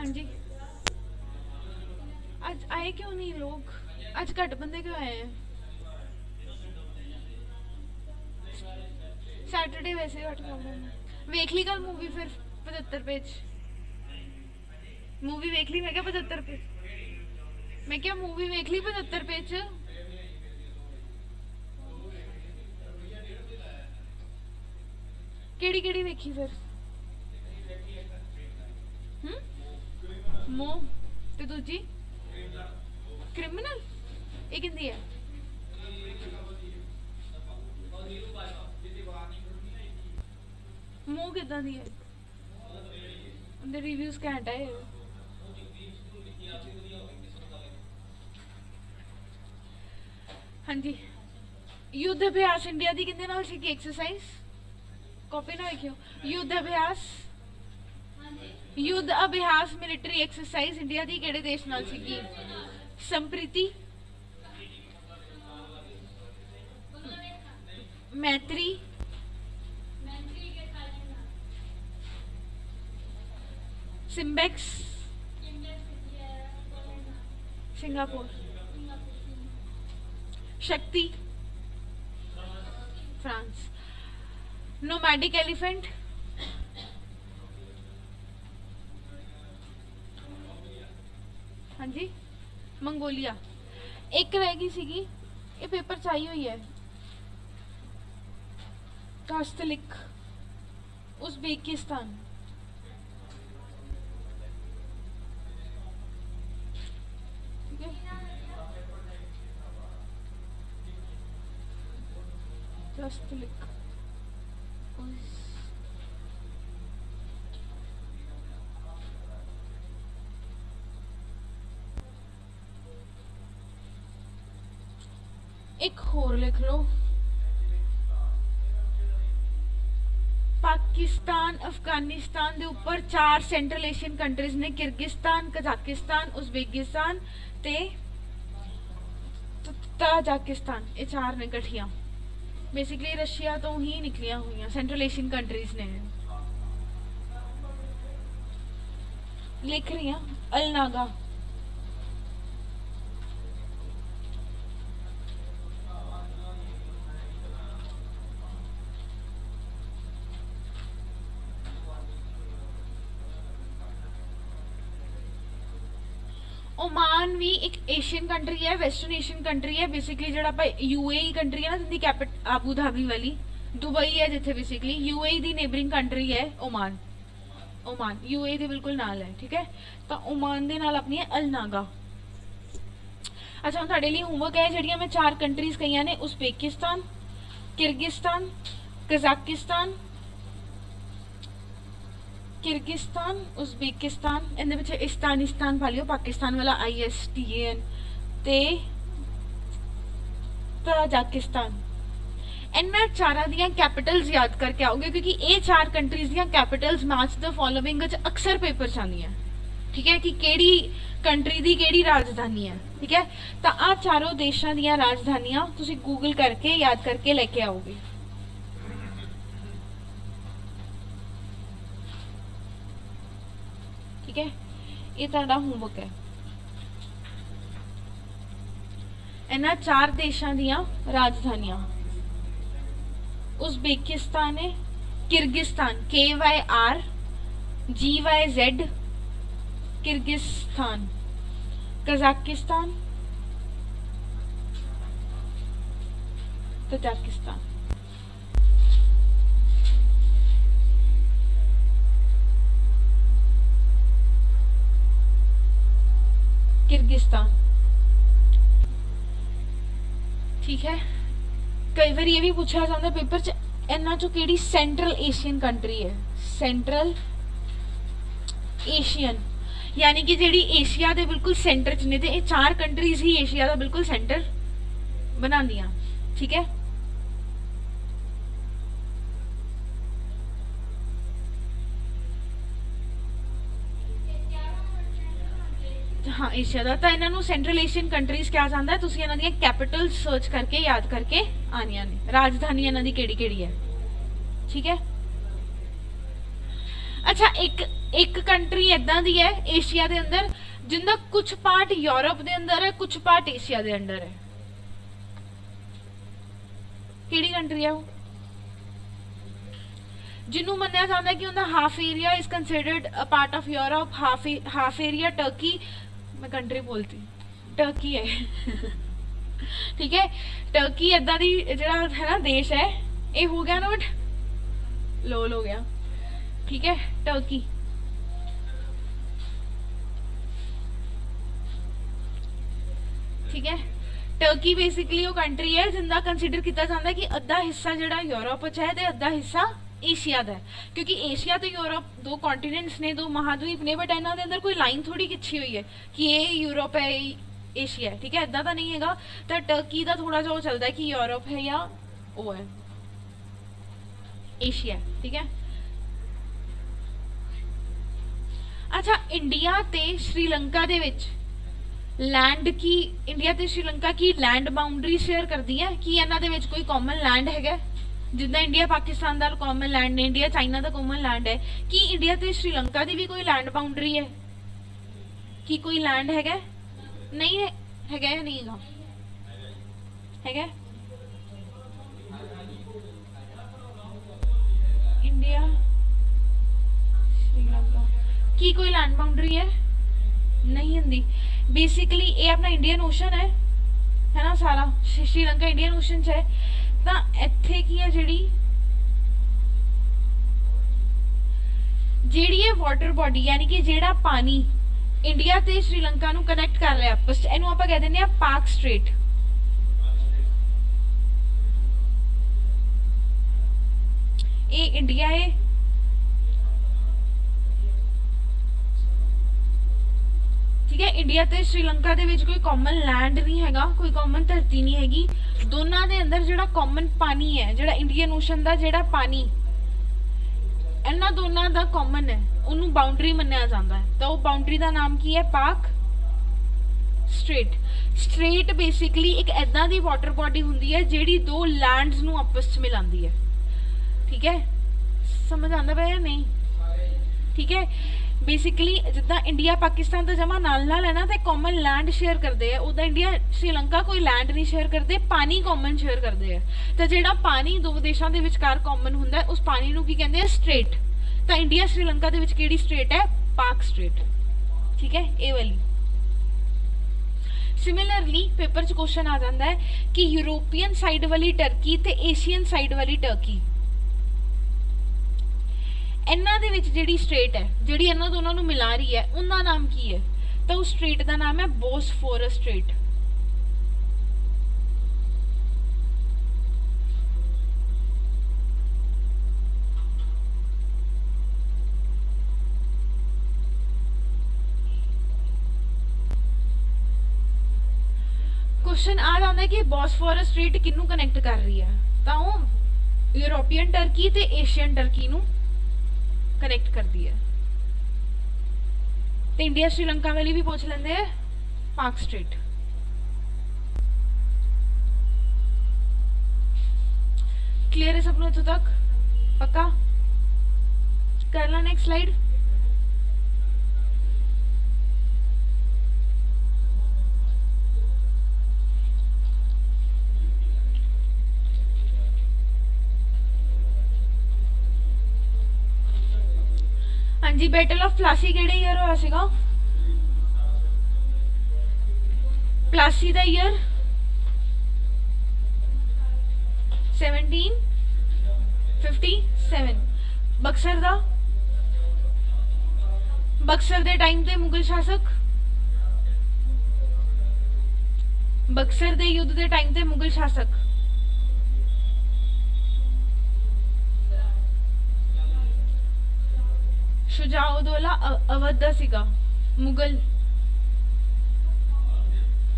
जी। आज आए क्यों नहीं लोग? आज घट बंदे क्यों आए हैं? सैटरडे वैसे घट प्रॉब्लम है। वेख ली कल मूवी फिर? 75 पेज मूवी वेख ली? मैं क्या 75 पेज? मैं क्या मूवी वेख ली 75 पेज? केड़ी केड़ी वेखी फिर? मो ते दूजी क्रिमिनल ये किंदी है? मो किदां दी है? उनके रिव्यूज घैंट है। हाँ जी। युद्ध अभ्यास इंडिया दी किंदे नाल सी एक्सरसाइज? कॉपी ना वेखियो। युद्ध अभ्यास, युद्ध अभ्यास मिलिट्री एक्सरसाइज इंडिया दी केड़े देश नाल सी? संप्रीति, मैत्री, सिम्बेक्स, सिंगापुर, शक्ति, फ्रांस, नोमैडिक एलिफेंट, हाँ जी, मंगोलिया। एक रह गई सीगी, ये पेपर चाहिए हुई है। कास्तलिक, उज्बेकिस्तान। ठीक है, कास्तलिक, एक होर लिख लो। पाकिस्तान अफगानिस्तान दे ऊपर 4 सेंट्रल एशियन कंट्रीज ने, किर्गिस्तान, कजाकिस्तान, उज्बेकिस्तान ते ताजिकिस्तान। ये 4 ने कठिया। बेसिकली रशिया तो ही निकलिया हुई सेंट्रल एशियन कंट्रीज ने। लिख रही हूँ अलनागा। ओमान भी एक एशियन कंट्री है, वेस्टर्न एशियन कंट्री है। बेसिकली जो यूएई कंट्री है ना, जिंदी कैपिटल आबू धाबी वाली, दुबई है जिथे। बेसिकली यूएई दी नेबरिंग कंट्री है ओमान। ओमान यूएई दे बिल्कुल नाल है। ठीक है, तो ओमान दे नाल अपनी है अलनागा। अच्छा हम तुहाडे लिए होमवर्क है, जड़ियां मैं 4 कंट्रीज कही ने, Uzbekistan, Kyrgyzstan, Kazakhstan, Kyrgyzstan, Uzbekistan, इनदे विच इस्तानिस्तान पा लियो, पाकिस्तान वाला ISTAN, ते ताजिकिस्तान। इन्हां चारां दियां कैपिटल्स याद करके आओगे, क्योंकि ये 4 कंट्रीज दियां कैपिटल्स मैच द फॉलोइंग अक्सर पेपर च आंदियां। ठीक है, कि केड़ी कंट्री दी केड़ी राजधानी है। ठीक है, तो आ चारों देशों दियां राजधानियां तुसी गूगल करके याद करके लेके आओगे। ठीक है, ये तुहाडा होमवर्क है। इन्हां 4 देशों दियां राजधानियां, उज्बेकिस्तान है, Kyrgyzstan KYRGYZ, Kyrgyzstan, Kazakhstan, Tajikistan. Kyrgyzstan. ठीक है, कई बार ये भी पूछा जाता है पेपर च, इन्हां चों केड़ी सेंट्रल एशियन कंट्री है? सेंट्रल एशियन यानी कि जेडी एशिया दे बिल्कुल सेंटर च ने, ते ये 4 कंट्रीज ही एशिया दा बिल्कुल सेंटर बनांदियां। ठीक है, हाँ एशिया का। तो इन्हों सेंट्रल एशियन कंट्रीज क्या जाता है, तुम इन्हों कैपिटल सर्च करके याद करके आनिया ने, राजधानी इन्हों की केड़ी केड़ी है। ठीक है, अच्छा एक एक कंट्री इदां दी है एशिया दे अंदर जिंदा कुछ पार्ट यूरोप दे अंदर है, कुछ पार्ट एशिया दे अंदर है। किहड़ी कंट्री है वो? जिन्हों मन्निया जाता है कि उनका half area is considered a part of Europe, half area Turkey, मैं कंट्री बोलती टर्की है ठीक है, टर्की इदा दी जिहड़ा है ना देश है, ये हो गया नोट, लोल हो गया, ठीक है, टर्की। ठीक है, टर्की बेसिकली वो कंट्री है जिंदा कंसीडर किया जाता है कि अद्धा हिस्सा जिहड़ा यूरोप च है ते अद्धा हिस्सा एशिया दा है, क्योंकि एशिया तो यूरोप दो कॉन्टिनेंट्स ने, दो महाद्वीप ने, बट इन्हों के अंदर कोई लाइन थोड़ी खिंची हुई है कि ये यूरोप है एशिया है। ठीक है, इदा तो नहीं है। तो टर्की का थोड़ा जो चलता है कि यूरोप है या वो है एशिया है। ठीक है, अच्छा इंडिया ते श्रीलंका दे विच लैंड की, इंडिया ते श्रीलंका की लैंड बाउंड्री शेयर करती है कि इन्हां दे विच कोई कॉमन लैंड है? जिदा इंडिया पाकिस्तान का कॉमन लैंड ने, इंडिया चाइना का कॉमन लैंड है, कि इंडिया ते श्रीलंका की भी कोई लैंड बाउंड्री है कि कोई लैंड है? नहीं है, है या नहीं है? इंडिया श्रीलंका की कोई लैंड बाउंड्री है? नहीं होंगी। बेसिकली ये अपना इंडियन ओशन है ना, सारा श्रीलंका इंडियन ओशन च है। तो इत्थे की है जेड़ी है वाटर बॉडी, यानी कि जेड़ा पानी इंडिया ते श्रीलंका नू कनैक्ट कर रहा आपस च, इहनू आपां कह दिंदे आ पाक स्ट्रेट। ये इंडिया है, ठीक है, इंडिया ते श्रीलंका दे विच कोई कॉमन लैंड नहीं हैगा, कोई कॉमन धरती नहीं हैगी। दोनों दे अंदर जेड़ा कॉमन पानी है, जेड़ा इंडियन ओशन दा जेड़ा पानी इन्हां दोनों दा कॉमन है, उन्होंने बाउंड्री मन्निया जाता है। तो वो बाउंड्री का नाम की है? पाक स्ट्रेट। स्ट्रेट बेसिकली एक ऐदा दी वाटर बॉडी होंदी है जेड़ी दो लैंड्स नू आपस च मिलांदी है। ठीक है, समझ आंदा पिया या नहीं? ठीक है, बेसिकली जिदा इंडिया पाकिस्तान तो जमा नाल नाल है ना, तो कॉमन लैंड शेयर करते हैं। उदा इंडिया श्रीलंका कोई लैंड नहीं शेयर करते, पानी कॉमन शेयर करते हैं। तो जेड़ा पानी दो देशों के विचकार कॉमन हुंदा है, उस पानी नू की कहते हैं? स्ट्रेट। तो इंडिया श्रीलंका दे विच केड़ी स्ट्रेट है? पाक स्ट्रेट। ठीक है, ये वाली। सिमिलरली पेपर च क्वेश्चन आ जाता है कि यूरोपियन साइड वाली टर्की ते एशियन साइड वाली टर्की, इन्हां दे विच जिहड़ी स्ट्रेट है, जिहड़ी इन्हां दोनों नूं मिला रही है, उनका नाम की है? तो उस स्ट्रेट का नाम है बोसफोरस स्ट्रेट। क्वेश्चन आ जाता है कि बोसफोरस स्ट्रेट किनू कनैक्ट कर रही है? तो वो यूरोपियन टर्की ते एशियन टर्की नू कनैक्ट करती है। तो इंडिया श्रीलंका वाली भी पूछ लेंगे हैं पाक स्ट्रेट। क्लियर है सबनों इत्थों तक? पक्का? कर ला नेक्स्ट स्लाइड। हाँ जी, बैटल ऑफ प्लासी केड़े ईयर होया सीगा? प्लासी दा ईयर 1757। बक्सर दा? बक्सर दे टाइम ते मुगल शासक, बक्सर दे युद्ध दे टाइम ते मुगल शासक शुजाउद्दौला अवध दा सीगा। मुगल,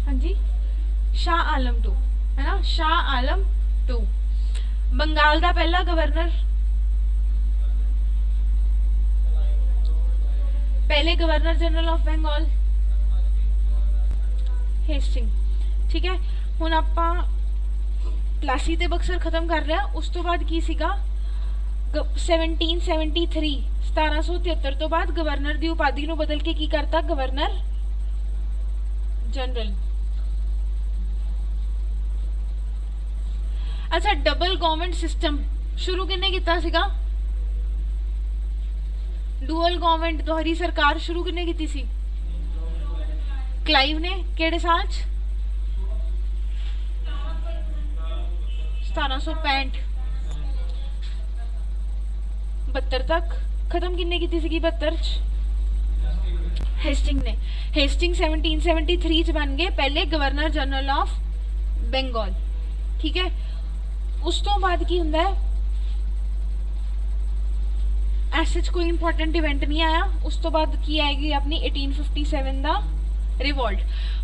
हाँ जी, शाह आलम टू, है ना, शाह आलम टू। बंगाल दा पहला गवर्नर, पहले governor general of Bengal Hastings. ठीक है, हुण आपां प्लासी ते बक्सर खत्म कर लिया। उस तो बाद की सीगा? 1773 1773 ਤੋਂ ਬਾਅਦ ਗਵਰਨਰ ਦੀ ਉਪਾਧੀ ਨੂੰ ਬਦਲ ਕੇ ਕੀ ਕਰਤਾ ਗਵਰਨਰ ਜਨਰਲ। ਅੱਛਾ ਡਬਲ ਗਵਰਨਮੈਂਟ ਸਿਸਟਮ ਸ਼ੁਰੂ ਕਿੰਨੇ ਕੀਤਾ ਸੀਗਾ ਡੂਅਲ ਗਵਰਨਮੈਂਟ ਦੋਹਰੀ ਸਰਕਾਰ ਸ਼ੁਰੂ ਕਿੰਨੇ ਕੀਤੀ ਸੀ ਕਲਾਈਵ ਨੇ ਕਿਹੜੇ ਸਾਲ ਚ 1765 72 तक खत्म किन्ने की सी 72 च हेस्टिंग ने हेस्टिंग 1773 च बन गए पहले गवर्नर जनरल ऑफ बंगाल ठीक है। उस तो बाद की हुंदा है ऐसे कोई इंपॉर्टेंट इवेंट नहीं आया। उस तो बाद की आएगी अपनी 1857 दा रिवोल्ट।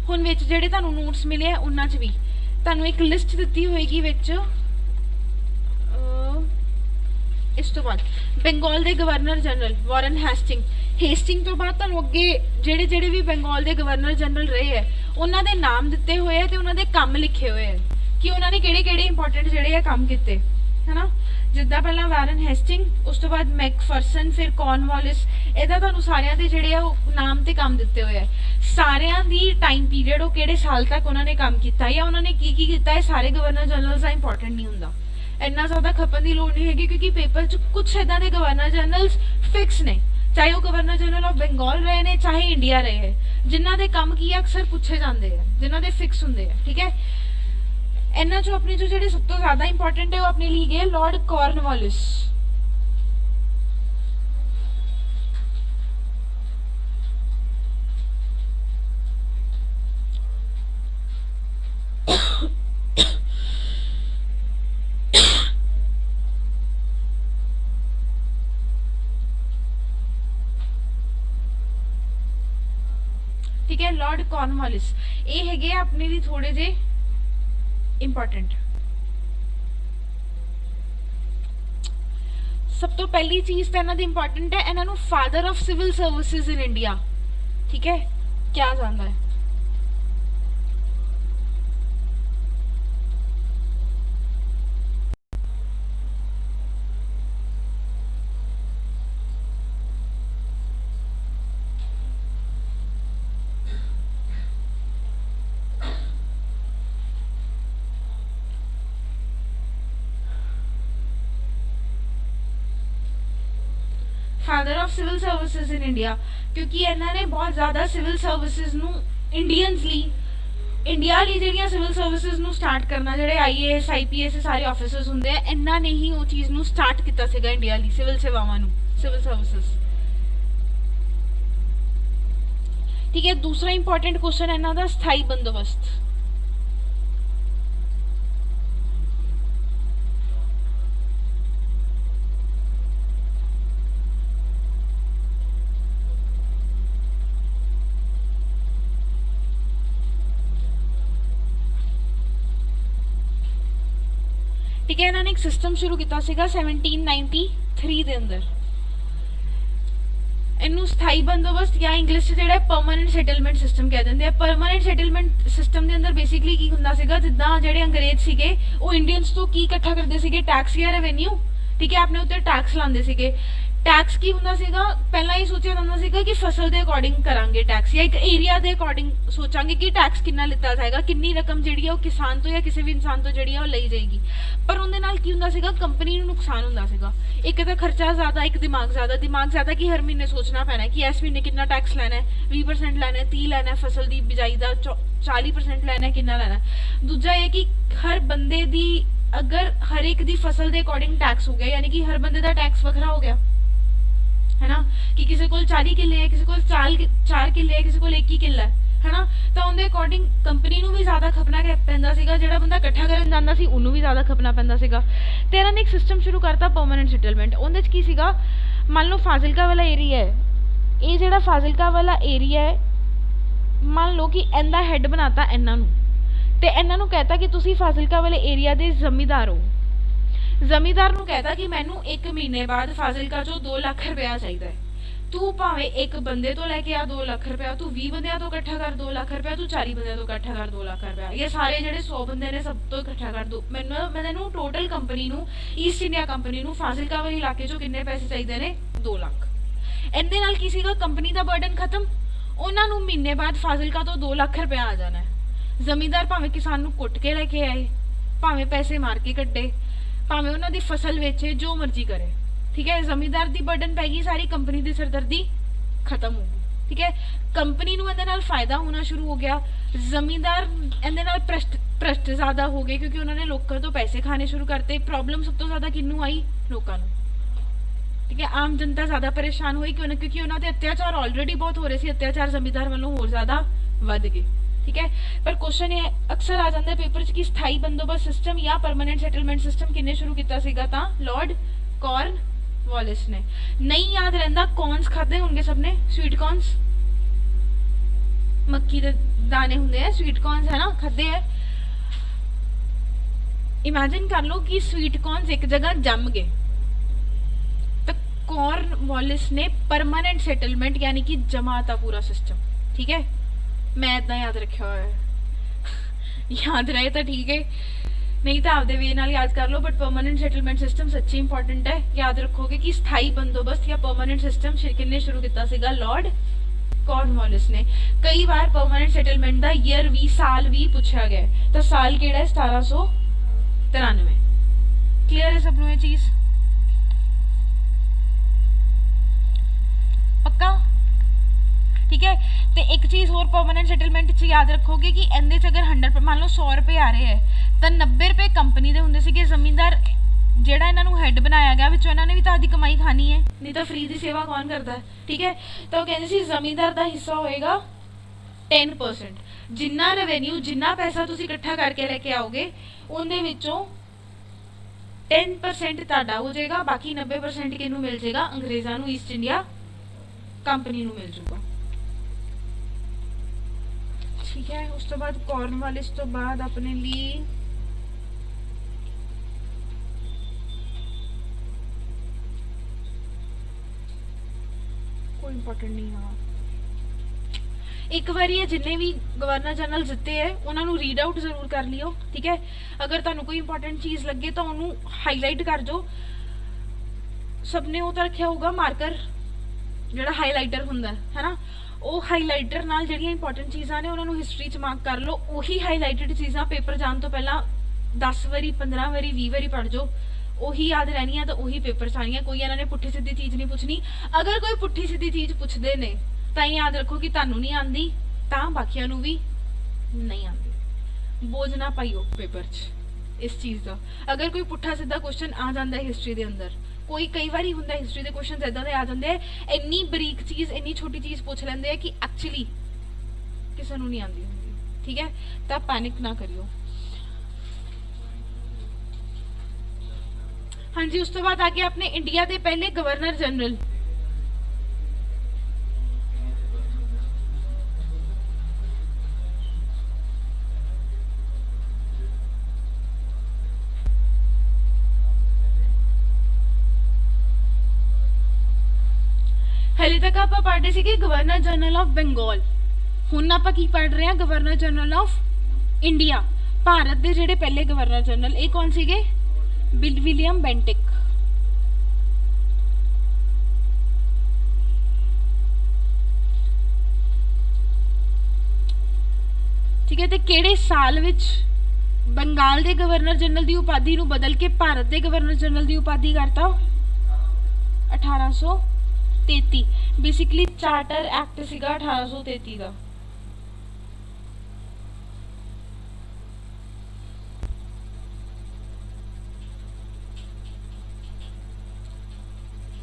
हुण विच जेहड़े तुहानू नोट्स मिले हैं उन्हां च भी तुहानू एक लिस्ट दित्ती होएगी विच इस तो बाद बंगाल दे governor general Warren Hastings Hastings तो बाद तुहानू अगे जेहड़े जेहड़े भी बंगाल दे गवर्नर जनरल रहे है उन्हां दे नाम दिते हुए है ते उन्हां दे काम लिखे हुए है कि उन्होंने किहड़े-किहड़े इंपॉर्टेंट जेहड़े है काम कीते है ना। जिद्दां पहला वॉरेन हेस्टिंग उस तो बाद मैकफरसन फिर कॉर्नवालिस इहदा तुहानू सारियां दे जेहड़े है नाम ते काम दिते हुए है सारियां दी टाइम पीरियड वो किहड़े साल तक उन्होंने काम कीता या उन्होंने की कीता है सारे गवर्नर जनरल दा इंपॉर्टेंट नहीं हुंदा इन्ना ज़्यादा खपन की लोड़ नहीं हैगी क्योंकि पेपर च कुछ इदां दे गवर्नर जनरल्स फिक्स ने चाहे वो गवर्नर जनरल ऑफ बंगाल रहे ने चाहे इंडिया रहे है जिन्हां दे काम की अक्सर पूछे जाते हैं जिन्हां दे फिक्स हुंदे हैं ठीक है। इन्हां चों अपने जो जेहड़े सब तो ज़्यादा इंपॉर्टेंट है वो अपने लिए गए लॉर्ड कॉर्नवालिस ठीक है लॉर्ड कॉर्नवालिस ये हैगे अपने लिए थोड़े जे इंपॉर्टेंट। सब तो पहली चीज तो इन्हां दी इंपॉर्टेंट है इन्हां नू father of civil services in India ठीक है क्या जानता है father of civil services in India क्योंकि इन्होंने बहुत ज़्यादा सिविल सर्विसेज नू इंडियंस ली इंडिया ली जिहड़ियां सिविल सर्विसेज नू स्टार्ट करना जिहड़े IAS IPS सारे ऑफिसर्स हुंदे हैं इन्हां ने ही वो चीज़ नू स्टार्ट किया सीगा इंडिया ली सिविल सेवावां नू सिविल सर्विसेज ठीक है। दूसरा इंपॉर्टेंट क्वेश्चन है इन्हां दा स्थाई बंदोबस्त ठीक है। इन्होंने एक सिस्टम शुरू किया 1793 के अंदर इनू स्थाई बंदोबस्त या इंग्लिश जो परमानेंट सैटलमेंट सिस्टम कह देंगे। परमानेंट सैटलमेंट सिस्टम के अंदर बेसिकली की हुंदा सीगा जिद्दां जेहड़े अंग्रेज सीगे वो इंडियंस तो की इकट्ठा करते सीगे टैक्स या रेवेन्यू ठीक है अपने उत्ते टैक्स लांदे सीगे। टैक्स की हुंदा सीगा पहला ही सोचा जांदा सीगा कि फसल के अकॉर्डिंग करांगे टैक्स या एक एरिया के अकॉर्डिंग सोचांगे कि टैक्स कितना लिता जाएगा कितनी रकम जिहड़ी है वो किसान तो या किसी भी इंसान तो जिहड़ी है वो लई जाएगी। पर उहदे नाल की हुंदा सीगा कंपनी नूं नुकसान हुंदा सीगा एक तो खर्चा ज़्यादा एक दिमाग ज़्यादा कि हर महीने सोचना पैना कि इस महीने कितना टैक्स लैना है 20% लैना है 30 लैना है फसल की बिजाई का 40% लैना है कितना लैना है। दूजा ये कि हर बंदे दी अगर हर एक दी फसल के अकॉर्डिंग टैक्स हो गया यानी कि हर बंदे का टैक्स वखरा हो गया है ना कि किसी को 40 किले है किसी को 4 किले है किसी को 1 ही किला है ना तो उनके अकॉर्डिंग कंपनी नूं भी ज़्यादा खपना पैंदा सीगा जिहड़ा बंदा इकट्ठा करन जांदा सी उन्होंने भी ज़्यादा खपना पैंदा सीगा। ते इन्हां ने एक सिस्टम शुरू करता परमानेंट सैटलमेंट उहदे च की सीगा मान लो फाजिलका वाला एरिया है ये जिहड़ा फाजिलका वाला एरिया है मान लो कि इहदा हैड बनाता इन्हां नूं ते इन्हां नूं कहता कि तुसीं फाजिलका वाले एरिया दे जमींदार हो जमींदार नूं कहता कि मैनू 1 महीने बाद फाजिलका चो 2 लाख रुपया चाहिए तू भावे एक बंदे तो लैके आ 2 लाख रुपया, तू 20 बंदियां तो इकट्ठा कर 2 लाख रुपया, तू 40 बंदियां तो इकट्ठा कर 2 लाख रुपया, ये सारे ਜਿਹੜੇ 100 ਬੰਦੇ ਨੇ ਸਭ ਤੋਂ ਇਕੱਠਾ ਕਰ ਦੋ। ਮੈਂ ਤੈਨੂੰ ਟੋਟਲ ਕੰਪਨੀ ਨੂੰ, ਈਸਟ ਇੰਡੀਆ ਕੰਪਨੀ ਨੂੰ ਫਾਜ਼ਿਲਕਾ ਵਾਲੇ ਇਲਾਕੇ ਚੋਂ ਕਿੰਨੇ ਪੈਸੇ ਚਾਹੀਦੇ ਨੇ? 2 ਲੱਖ। ਇਹਦੇ ਨਾਲ ਕੀ ਸੀਗਾ? ਕੰਪਨੀ ਦਾ ਬਰਡਨ ਖਤਮ। ਉਹਨਾਂ ਨੂੰ ਮਹੀਨੇ ਬਾਅਦ ਫਾਜ਼ਿਲਕਾ ਤੋਂ 2 ਲੱਖ ਰੁਪਇਆ ਆ ਜਾਣਾ ਹੈ। ਜ਼ਮੀਂਦਾਰ ਭਾਵੇਂ ਕਿਸਾਨ ਨੂੰ ਕੁੱਟ ਕੇ ਲੈ ਕੇ ਆਏ, ਭਾਵੇਂ ਪੈਸੇ ਮਾਰ ਕੇ ਕੱਢੇ, ਭਾਵੇਂ ਉਹਨਾਂ ਦੀ ਫਸਲ ਵੇਚੇ, ਜੋ ਮਰਜ਼ੀ ਕਰੇ, ठीक है। जमींदार दी बर्डन पैगी, सारी कंपनी की सरदर्दी खत्म हो गई, ठीक है। कंपनी नूं इहदे नाल फायदा होना शुरू हो गया, जमींदार इहदे नाल भ्रष्ट ज़्यादा हो गए क्योंकि उन्होंने लोगों तो पैसे खाने शुरू करते। प्रॉब्लम सब तो ज़्यादा किनू आई? लोगों नूं, ठीक है। आम जनता ज़्यादा परेशान हुई क्योंकि उन्होंने अत्याचार ऑलरेडी बहुत हो रहे थे, अत्याचार जमींदार वालों होर ज़्यादा वध गए, ठीक है। पर क्वेश्चन ये अक्सर आ जाता है पेपर च कि स्थाई बंदोबस्त सिस्टम या परमानेंट सैटलमेंट सिस्टम किन्ने शुरू किया सीगा? तां लॉर्ड कॉर्नवालिस ने। नहीं याद रहता, कॉर्न्स खाते होंगे सबने, स्वीट कॉर्न्स, मक्की के दाने होंगे हैं, स्वीट कॉर्न्स है ना, खाते हैं। इमेजिन कर लो कि स्वीट कॉर्न्स एक जगह जम गए, तो कॉर्नवालिस ने परमानेंट सेटलमेंट यानी कि जमाता पूरा सिस्टम, ठीक है। मैं इतना याद रखा हुआ है, याद रहे तो ठीक है, नहीं तो आपदे वे नाल याद कर लो। बट परमानेंट सेटलमेंट सिस्टम सच्ची इंपॉर्टेंट है, याद रखोगे कि स्थाई बंदोबस्त या परमानेंट सिस्टम किन्ने शुरू किया सीगा? लॉर्ड कॉर्नवालिस ने। कई बार परमानेंट सेटलमेंट का ईयर भी, साल भी पूछा गया, तो साल केड़ा है? 1793। क्लियर है सबनों ये चीज? पक्का, ठीक है। तो एक चीज और परमानेंट सेटलमेंट च याद रखोगे कि इहदे च अगर 100 मान लो 100 रुपए आ रहे हैं तो 90 रुपए कंपनी दे हुंदे सीगे। जमींदार जेड़ा इन्हां नूं हेड बनाया गया, विचों इन्हां ने भी तां दी कमाई खानी है, नहीं तो फ्री दी सेवा कौन करता है, ठीक है। तो कहंदे सी जमींदार दा हिस्सा होएगा 10%। जिन्ना रेवेन्यू, जिन्ना पैसा तुसीं इकट्ठा करके लेके आओगे उहदे विचों 10% तुहाडा हो जाएगा, बाकी 90% किहनूं मिल जाएगा? अंग्रेज़ां नूं, ईस्ट इंडिया कंपनी नूं मिल जाऊगा, ठीक है। उस तो बाद कॉर्नवालिस तो बाद अपने लिए कोई इंपॉर्टेंट नहीं है। एक बार ये जिन्ने भी गवर्नर जनरल जिते हैं उन्होंने रीड आउट जरूर कर लियो, ठीक है। अगर तुहानू कोई इंपॉर्टेंट चीज़ लगे तो उन्होंने हाईलाइट कर दो। सबने वो तो रखा होगा मार्कर, जो हाईलाइटर होंदा है ना, वो हाईलाइटर नाल जिहड़ियां इंपॉर्टेंट चीज़ां ने उन्होंने हिस्टरी च मार्क कर लो। उही हाईलाइटेड चीज़ां पेपर जाने तो पहला 10 वारी, 15 वारी, 20 वारी पढ़ जाओ, उही याद रहनी है, तो उही पेपर च आनी है। कोई इन्होंने पुट्ठी सीधी चीज़ नहीं पूछनी। अगर कोई पुट्ठी सीधी चीज़ पूछते ने तो याद रखो कि तुहानू नहीं आंदी, तां बाकियां नू भी नहीं आंदी। बोझ ना पाइयो पेपर च इस चीज़ का। अगर कोई पुट्ठा सीधा क्वेश्चन आ जाता है हिस्टरी के अंदर, कोई कई बार होंगे हिस्टरी के क्वेश्चन इदा के आ जाते हैं, इन्नी बरीक चीज़, इन्नी छोटी चीज़ पूछ लेंगे हैं कि एक्चुअली किसी को नहीं आती होंगी, ठीक है। तो पैनिक ना करियो। हाँ जी, उस तो बाद आगे अपने इंडिया के पहले गवर्नर जनरल, हले तक आप पढ़ रहे थे गवर्नर जनरल ऑफ बंगाल, हुण आप की पढ़ रहे हैं governor general of India. Bharat के जेडे पहले गवर्नर जनरल ये कौन सीगे? विलियम बेंटिक, ठीक है। तो किहड़े साल विच बंगाल के गवर्नर जनरल की उपाधि नूं बदल के भारत के गवर्नर जनरल की उपाधि करता? 1833। बेसिकली चार्टर एक्ट सीगा 1833 का।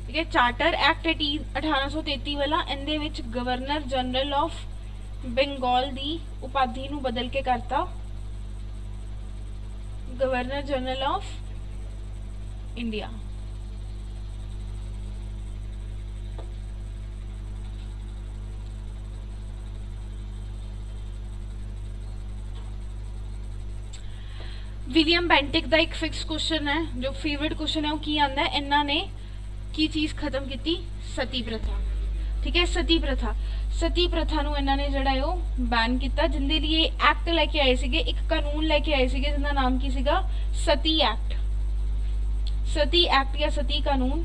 ठीक है, चार्टर एक्ट 1833 वाला इहदे which governor general of Bengal दी उपाधि नूं बदल के करता governor general of India. William Bentinck का एक फिक्स क्वेश्चन है, जो फेवरेट क्वेश्चन है, वो की आंदा है, इन्हों ने की चीज़ खत्म की? सती प्रथा। ठीक है। सती प्रथा ਨੂੰ ਇਹਨਾਂ ਨੇ ਜਿਹੜਾ ਹੈ ਉਹ ਬੈਨ ਕੀਤਾ, ਜਿੰਦੇ ਲਈ ਐਕਟ ਲੈ ਕੇ ਆਏ ਸੀਗੇ, ਇੱਕ ਕਾਨੂੰਨ ਲੈ ਕੇ ਆਏ ਸੀਗੇ ਜਿਹਦਾ ਨਾਮ ਕੀ ਸੀਗਾ, ਸਤੀ ਐਕਟ। ਸਤੀ ਐਕਟ ਜਾਂ ਸਤੀ ਕਾਨੂੰਨ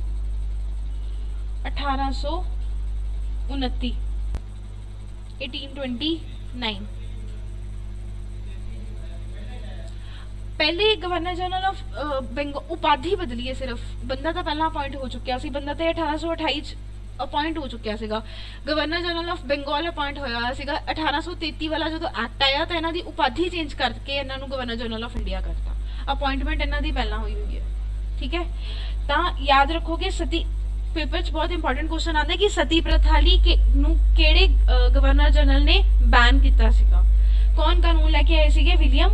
1829 1829। पहले गवर्नर जनरल ऑफ बंगाल उपाधि बदली है, सिर्फ बंदा तो पहला अपॉइंट हो चुका सी, बंदा तो 1828 अपॉइंट हो चुका सीगा। Governor general of Bengal appoint होया सीगा 1833 वाला जो एक्ट आया तो इन्हां दी उपाधि चेंज करके इन्हां नूं गवर्नर जनरल ऑफ इंडिया करता। अपॉइंटमेंट इन्हां दी पहला हुई हुई है, ठीक है। तो याद रखोगे सती पेपर च बहुत इंपॉर्टेंट क्वेश्चन आता है कि सती प्रथा लई किहड़े गवर्नर जनरल ने बैन किया सीगा। कौन कानून लेके आए सीगे, विलियम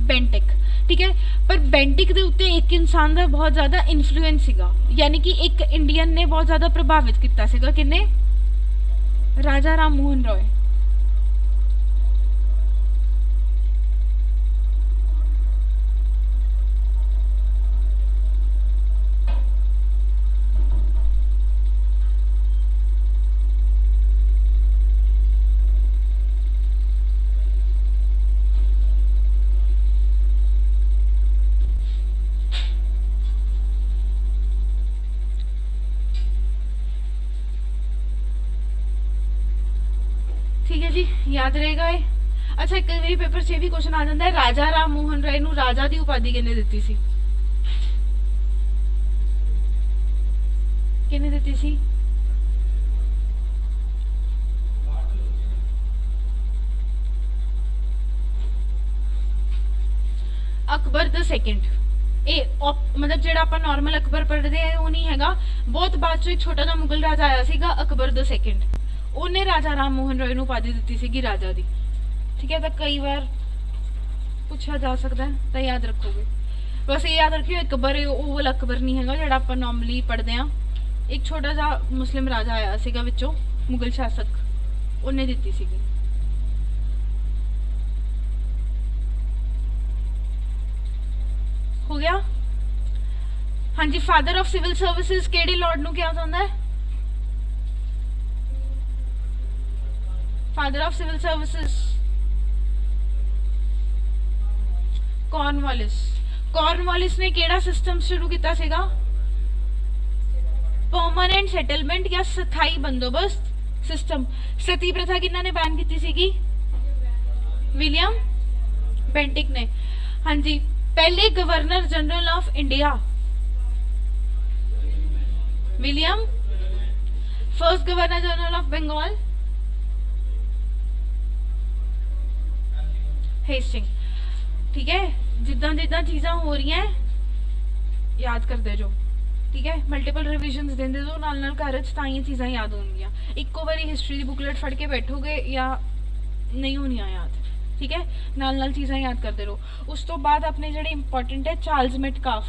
बेंटिक, ठीक है। पर बेंटिक दे उत्ते एक इंसान का बहुत ज्यादा इन्फ्लुएंस सीगा, यानी कि एक इंडियन ने बहुत ज्यादा प्रभावित किया सीगा। किन्ने, राजा राम मोहन रॉय। ठीक है जी, याद रहेगा ये। अच्छा, कई बार पेपर से भी क्वेश्चन आ जाता है, राजा राम मोहन राय नूं राजा दी उपाधि किहने दित्ती सी, किहने दित्ती सी? Akbar the second. मतलब जेड़ा आपां नॉर्मल अकबर पढ़दे हैं वो नहीं हैगा, बहुत बाद चो एक छोटा जिहा मुगल राजा आया सीगा अकबर द सेकंड, उन्हें राजा राम मोहन रॉय नूं उपाधि दित्ती सीगी राजा दी, ठीक है। तो कई बार पूछा जा सकता है, तो याद रखोगे। बस ये याद रखियो, अकबर वो वाला अकबर नहीं हैगा जिहड़ा आपां नॉर्मली पढ़दे हां। एक छोटा जिहा मुस्लिम राजा आया सीगा विचों, मुगल शासक, उन्हें दित्ती सीगी। हो गया? हाँ जी। फादर ऑफ सिविल सर्विसेज केड़े लॉर्ड नूं कहा जांदा है? Father of civil services Cornwallis. Cornwallis ने केड़ा सिस्टम शुरू किया सीगा? परमानेंट सेटलमेंट या स्थाई बंदोबस्त सिस्टम। सती प्रथा किन्ना ने बैन की सीगी? विलियम बेंटिक ने। हाँ जी। पहले governor general of India William. First governor general of Bengal Hastings, ठीक है। जिदा जिदा चीज़ा हो रही हैं याद करते जो, ठीक है। मल्टीपल रिविजन्स देंदे जो नाल नाल घर च तां चीज़ां याद होणगियां। इक्को बारी हिस्ट्री की बुकलेट फड़ के बैठोगे या नहीं होनियां याद, ठीक है। नाल नाल चीज़ां याद करते रहो। उस तो बाद अपने जेह्ड़े इंपॉर्टेंट है चार्ल्स मेटकाफ।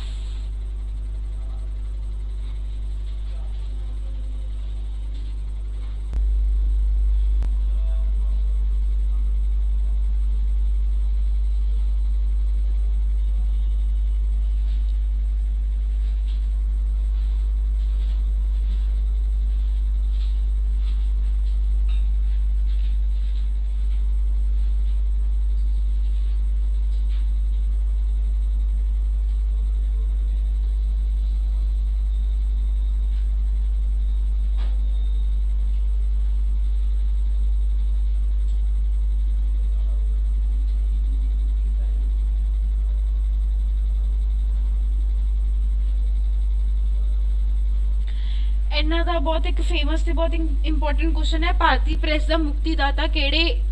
इन्हां दा बहुत एक फेमस ते बहुत इंपॉर्टेंट क्वेश्चन है, भारतीय प्रेस का मुक्तिदाता केड़े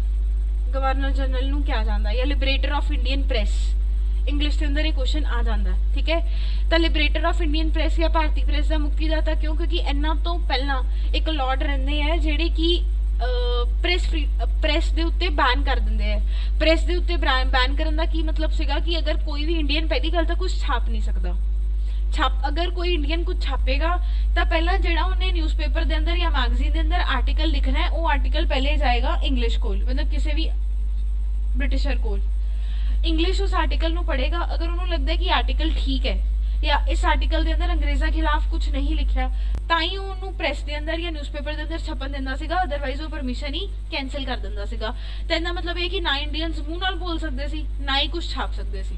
गवर्नर जनरल नूं कहा जाता है, या liberator of Indian press. English के अंदर ये क्वेश्चन आ जाता है, ठीक है। तो लिबरेटर ऑफ इंडियन प्रेस या भारतीय प्रेस का मुक्तिदाता क्यों? क्योंकि इन्हां तो पहला एक लॉर्ड रहिंदे है जिहड़े कि प्रेस दे उत्ते बैन कर दिंदे है। प्रेस दे उत्ते बैन करन दा की मतलब सीगा कि अगर कोई भी इंडियन पहली गल तो कुछ छाप नहीं सकता। अगर कोई इंडियन कुछ छापेगा तो पहला जेड़ा उन्हें न्यूज़पेपर के अंदर या मैगजीन के अंदर आर्टिकल लिखना है, वो आर्टिकल पहले जाएगा इंग्लिश कोल, मतलब किसी भी ब्रिटिशर कोल। इंग्लिश उस आर्टिकल नूं पढ़ेगा, अगर उन्होंने लगता है कि आर्टिकल ठीक है या इस आर्टिकल के अंदर अंग्रेज़ों खिलाफ कुछ नहीं लिखा, ताई उन्होंने प्रैस के अंदर या न्यूज़पेपर के अंदर छपन देना सीगा, अदरवाइज वो परमिशन ही कैंसल कर देंदा सीगा। तो इहदा मतलब ये कि ना इंडियंस मूँह नाल बोल सकते सी, ना ही कुछ छाप सकते सी।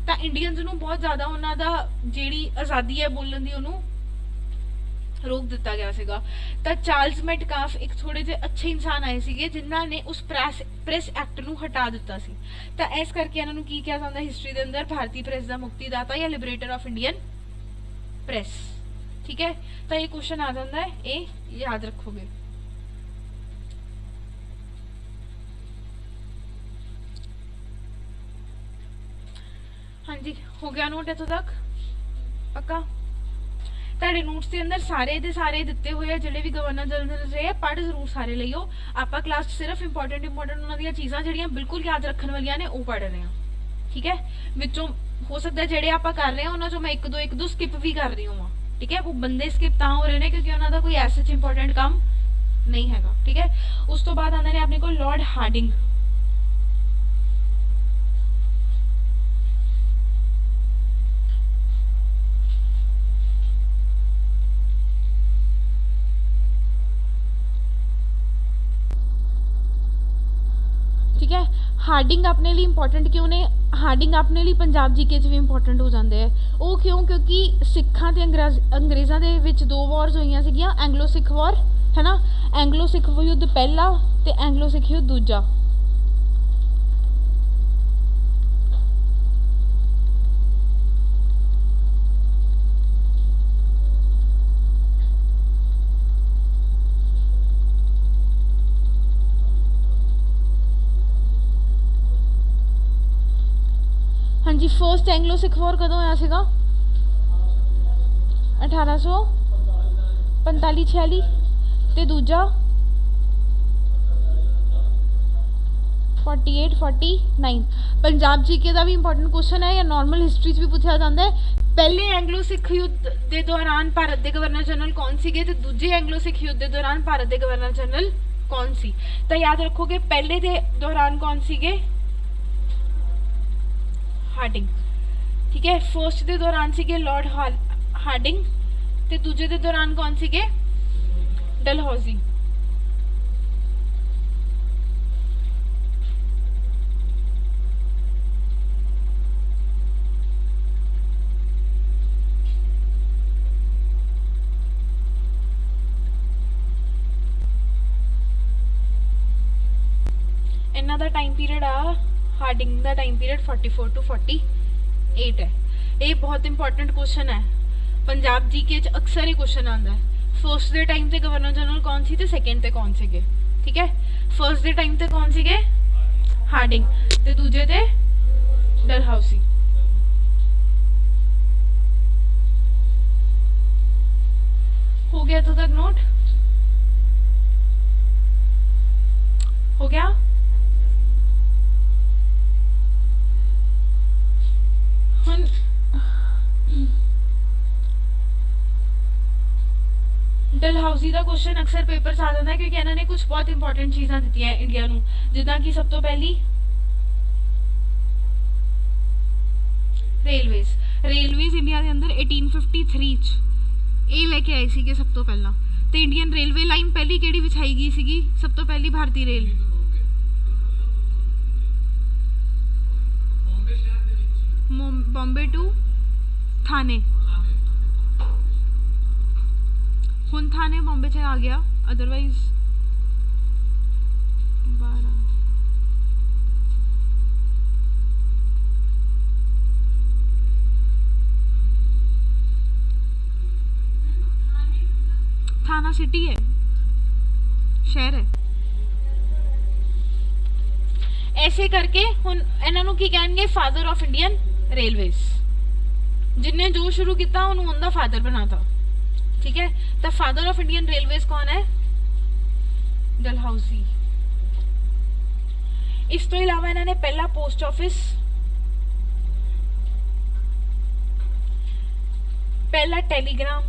तो इंडियंस नूं बहुत ज़्यादा उन्हां दा जिहड़ी आज़ादी है बोलण दी उन्होंने रोक दिता गया सीगा। तो चार्ल्स मेटकाफ एक थोड़े जे अच्छे इंसान आए सीगे जिन्हां ने उस प्रेस एक्ट नूं हटा दिता सी। तो इस करके इन्हां नूं की कहा जाता हिस्ट्री के अंदर भारतीय प्रेस का मुक्तिदाता या लिबरेटर ऑफ इंडियन प्रेस। ठीक है, तो ये क्वेश्चन आ जाता है, ये याद रखोगे। हाँ जी, हो गया नोट इतों तक पक्का? ਤੁਹਾਡੇ ਨੋਟਸ ਦੇ ਅੰਦਰ ਸਾਰੇ ਦੇ ਸਾਰੇ ਦਿੱਤੇ ਹੋਏ ਆ, ਜਿਹੜੇ ਵੀ ਗਵਰਨਰ ਜਨਰਲ ਰਹੇ ਆ ਪੜ੍ਹ ਜ਼ਰੂਰ ਸਾਰੇ ਲਈਓ। ਆਪਾਂ ਕਲਾਸ 'ਚ ਸਿਰਫ ਇੰਪੋਰਟੈਂਟ ਉਹਨਾਂ ਦੀਆਂ ਚੀਜ਼ਾਂ ਜਿਹੜੀਆਂ ਬਿਲਕੁਲ ਯਾਦ ਰੱਖਣ ਵਾਲੀਆਂ ਨੇ ਉਹ ਪੜ੍ਹ ਰਹੇ ਆ। ਠੀਕ ਹੈ, ਵਿੱਚੋਂ ਹੋ ਸਕਦਾ ਜਿਹੜੇ ਆਪਾਂ ਕਰ ਰਹੇ ਆ ਉਹਨਾਂ 'ਚੋਂ ਮੈਂ ਇੱਕ ਦੋ ਸਕਿਪ ਵੀ ਕਰ ਰਹੀ ਹਾਂ। ਠੀਕ ਹੈ, ਉਹ ਬੰਦੇ ਸਕਿਪ ਤਾਂ ਹੋ ਰਹੇ ਨੇ ਕਿਉਂਕਿ ਉਹਨਾਂ ਦਾ ਕੋਈ ਐਸਾ ਇੰਪੋਰਟੈਂਟ ਕੰਮ ਨਹੀਂ ਹੈਗਾ। ਠੀਕ ਹੈ, ਉਸ ਤੋਂ ਬਾਅਦ ਆਉਂਦੇ ਨੇ ਆਪਣੇ ਕੋਲ ਲਾਰਡ ਹਾਰਡਿੰਗ। ठीक है, हार्डिंग अपने लिए इंपॉर्टेंट क्यों ने? हार्डिंग अपने लिए पंजाब जीके च भी इंपॉर्टेंट हो जाते हैं। वो क्यों? क्योंकि सिखां ते अंग्रेज़ों के विच दो वॉर्स होईयां सीगियां, एंग्लो सिख वॉर है ना, एंग्लो सिख युद्ध पहला ते एंग्लो सिख युद्ध दूजा। हाँ जी, फर्स्ट एंग्लो सिख वॉर कदों होया सीगा? 1845-46 ते दूजा 48-49। पंजाब जीके का भी इंपॉर्टेंट क्वेश्चन है या नॉर्मल हिस्ट्री भी पूछा जाता है। पहले एंग्लो सिख युद्ध के दौरान भारत के गवर्नर जनरल कौन सी ते दूजे एंग्लो सिख युद्ध के दौरान भारत के गवर्नर जनरल कौन सी? तो याद रखोगे पहले के दौरान कौन सीगे? हार्डिंग। ठीक है, फर्स्ट के दौरान सीगे लॉर्ड हार्डिंग ते दूजे के दौरान कौन सीगे? डलहौजी। इन्हां दा टाइम पीरियड आ हार्डिंग का टाइम पीरियड 44 to 48 है। ये बहुत इंपॉर्टेंट क्वेश्चन है, पंजाब जीके च अक्सर ही क्वेश्चन आता है। फर्स्ट के टाइम पे गवर्नर जनरल कौन सी ते सेकेंड ते कौन सीगे? ठीक है, फर्स्ट के टाइम पे कौन सीगे? हार्डिंग ते दूजे ते डलहौजी। हो गया तो तक नोट हो गया? डलहौजी का क्वेश्चन अक्सर पेपर आ जाता है क्योंकि इन्होंने कुछ बहुत इंपॉर्टेंट चीज़ां दी हैं इंडिया नूं, जिदा कि सब तो पहली रेलवेज इंडिया के अंदर 1853 ये लेके आए थे सब तो पहला। तो इंडियन रेलवे लाइन पहली केड़ी विछाई गई सी? सब तो पहली भारतीय रेल बॉम्बे टू थाने। हुण थाने बॉम्बे से आ गया, अदरवाइज 12 थाना सिटी है, शहर है। ऐसे करके हुण इन्हों की कहेंगे फादर ऑफ इंडियन रेलवेज। जिन्हें जो शुरू किया उन्होंने उनका फादर बनाता। ठीक है, तो फादर ऑफ इंडियन रेलवेज कौन है? डलहौजी। इस तो इलावा इन्होंने पहला पोस्ट ऑफिस, पहला टैलीग्राम।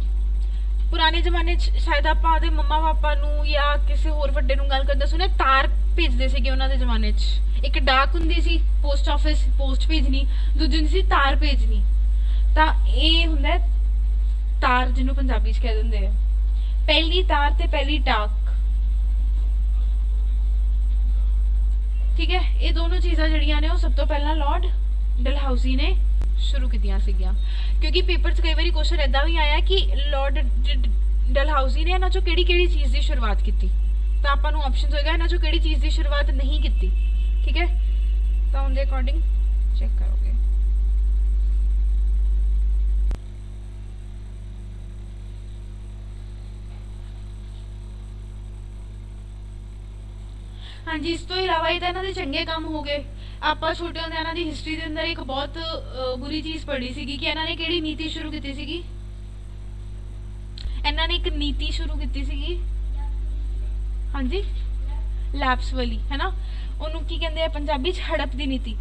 पुराने जमाने शायद आप आदे मम्मा पापा नू या किसी होर वड्डे नू गल करदे सुने तार भेजदे सीगे उन्हां दे जमाने च। एक डाक हुंदी सी, पोस्ट ऑफिस पोस्ट भेजनी, दूजी हुंदी सी तार भेजनी। ਤਾਂ ਇਹ ਹੁੰਦਾ ਤਾਰ, ਜਿਹਨੂੰ ਪੰਜਾਬੀ 'ਚ ਕਹਿ ਦਿੰਦੇ ਆ ਪਹਿਲੀ ਤਾਰ ਤੇ ਪਹਿਲੀ ਟਾਕ। ਠੀਕ ਹੈ, ਇਹ ਦੋਨੋਂ ਚੀਜ਼ਾਂ ਜਿਹੜੀਆਂ ਨੇ ਉਹ ਸਭ ਤੋਂ ਪਹਿਲਾਂ ਲਾਰਡ ਡਲਹਾਊਜ਼ੀ ਨੇ ਸ਼ੁਰੂ ਕੀਤੀਆਂ ਸੀਗੀਆਂ। ਕਿਉਂਕਿ ਪੇਪਰ 'ਚ ਕਈ ਵਾਰੀ ਕੁਐਸਚਨ ਇਦਾਂ ਵੀ ਆਇਆ ਕਿ ਲਾਰਡ ਡਲਹਾਊਜ਼ੀ ਨੇ ਇਹਨਾਂ 'ਚੋਂ ਕਿਹੜੀ ਕਿਹੜੀ ਚੀਜ਼ ਦੀ ਸ਼ੁਰੂਆਤ ਕੀਤੀ, ਤਾਂ ਆਪਾਂ ਨੂੰ ਆਪਸ਼ਨਸ ਹੋਏਗਾ ਇਹਨਾਂ 'ਚੋਂ ਕਿਹੜੀ ਚੀਜ਼ ਦੀ ਸ਼ੁਰੂਆਤ ਨਹੀਂ ਕੀਤੀ। ਠੀਕ ਹੈ, ਤਾਂ ਉਹਦੇ ਅਕੋਰਡਿੰਗ ਚੈੱਕ ਕਰੋਗੇ। ਹਾਂਜੀ, ਇਸ ਤੋਂ ਇਲਾਵਾ ਇਹ ਤਾਂ ਇਹਨਾਂ ਦੇ ਚੰਗੇ ਕੰਮ ਹੋ ਗਏ। ਆਪਾਂ ਛੋਟੇ ਹੁੰਦੇ ਇਹਨਾਂ ਦੀ ਹਿਸਟਰੀ ਦੇ ਅੰਦਰ ਇੱਕ ਬਹੁਤ ਬੁਰੀ ਚੀਜ਼ ਪੜ੍ਹੀ ਸੀਗੀ ਕਿ ਇਹਨਾਂ ਨੇ ਕਿਹੜੀ ਨੀਤੀ ਸ਼ੁਰੂ ਕੀਤੀ ਸੀਗੀ। ਇਹਨਾਂ ਨੇ ਇੱਕ ਨੀਤੀ ਸ਼ੁਰੂ ਕੀਤੀ ਸੀਗੀ, ਹਾਂਜੀ, ਲੈਪਸ ਵਾਲੀ, ਹੈ ਨਾ। ਉਹਨੂੰ ਕੀ ਕਹਿੰਦੇ ਆ ਪੰਜਾਬੀ 'ਚ? ਹੜਪ ਦੀ ਨੀਤੀ।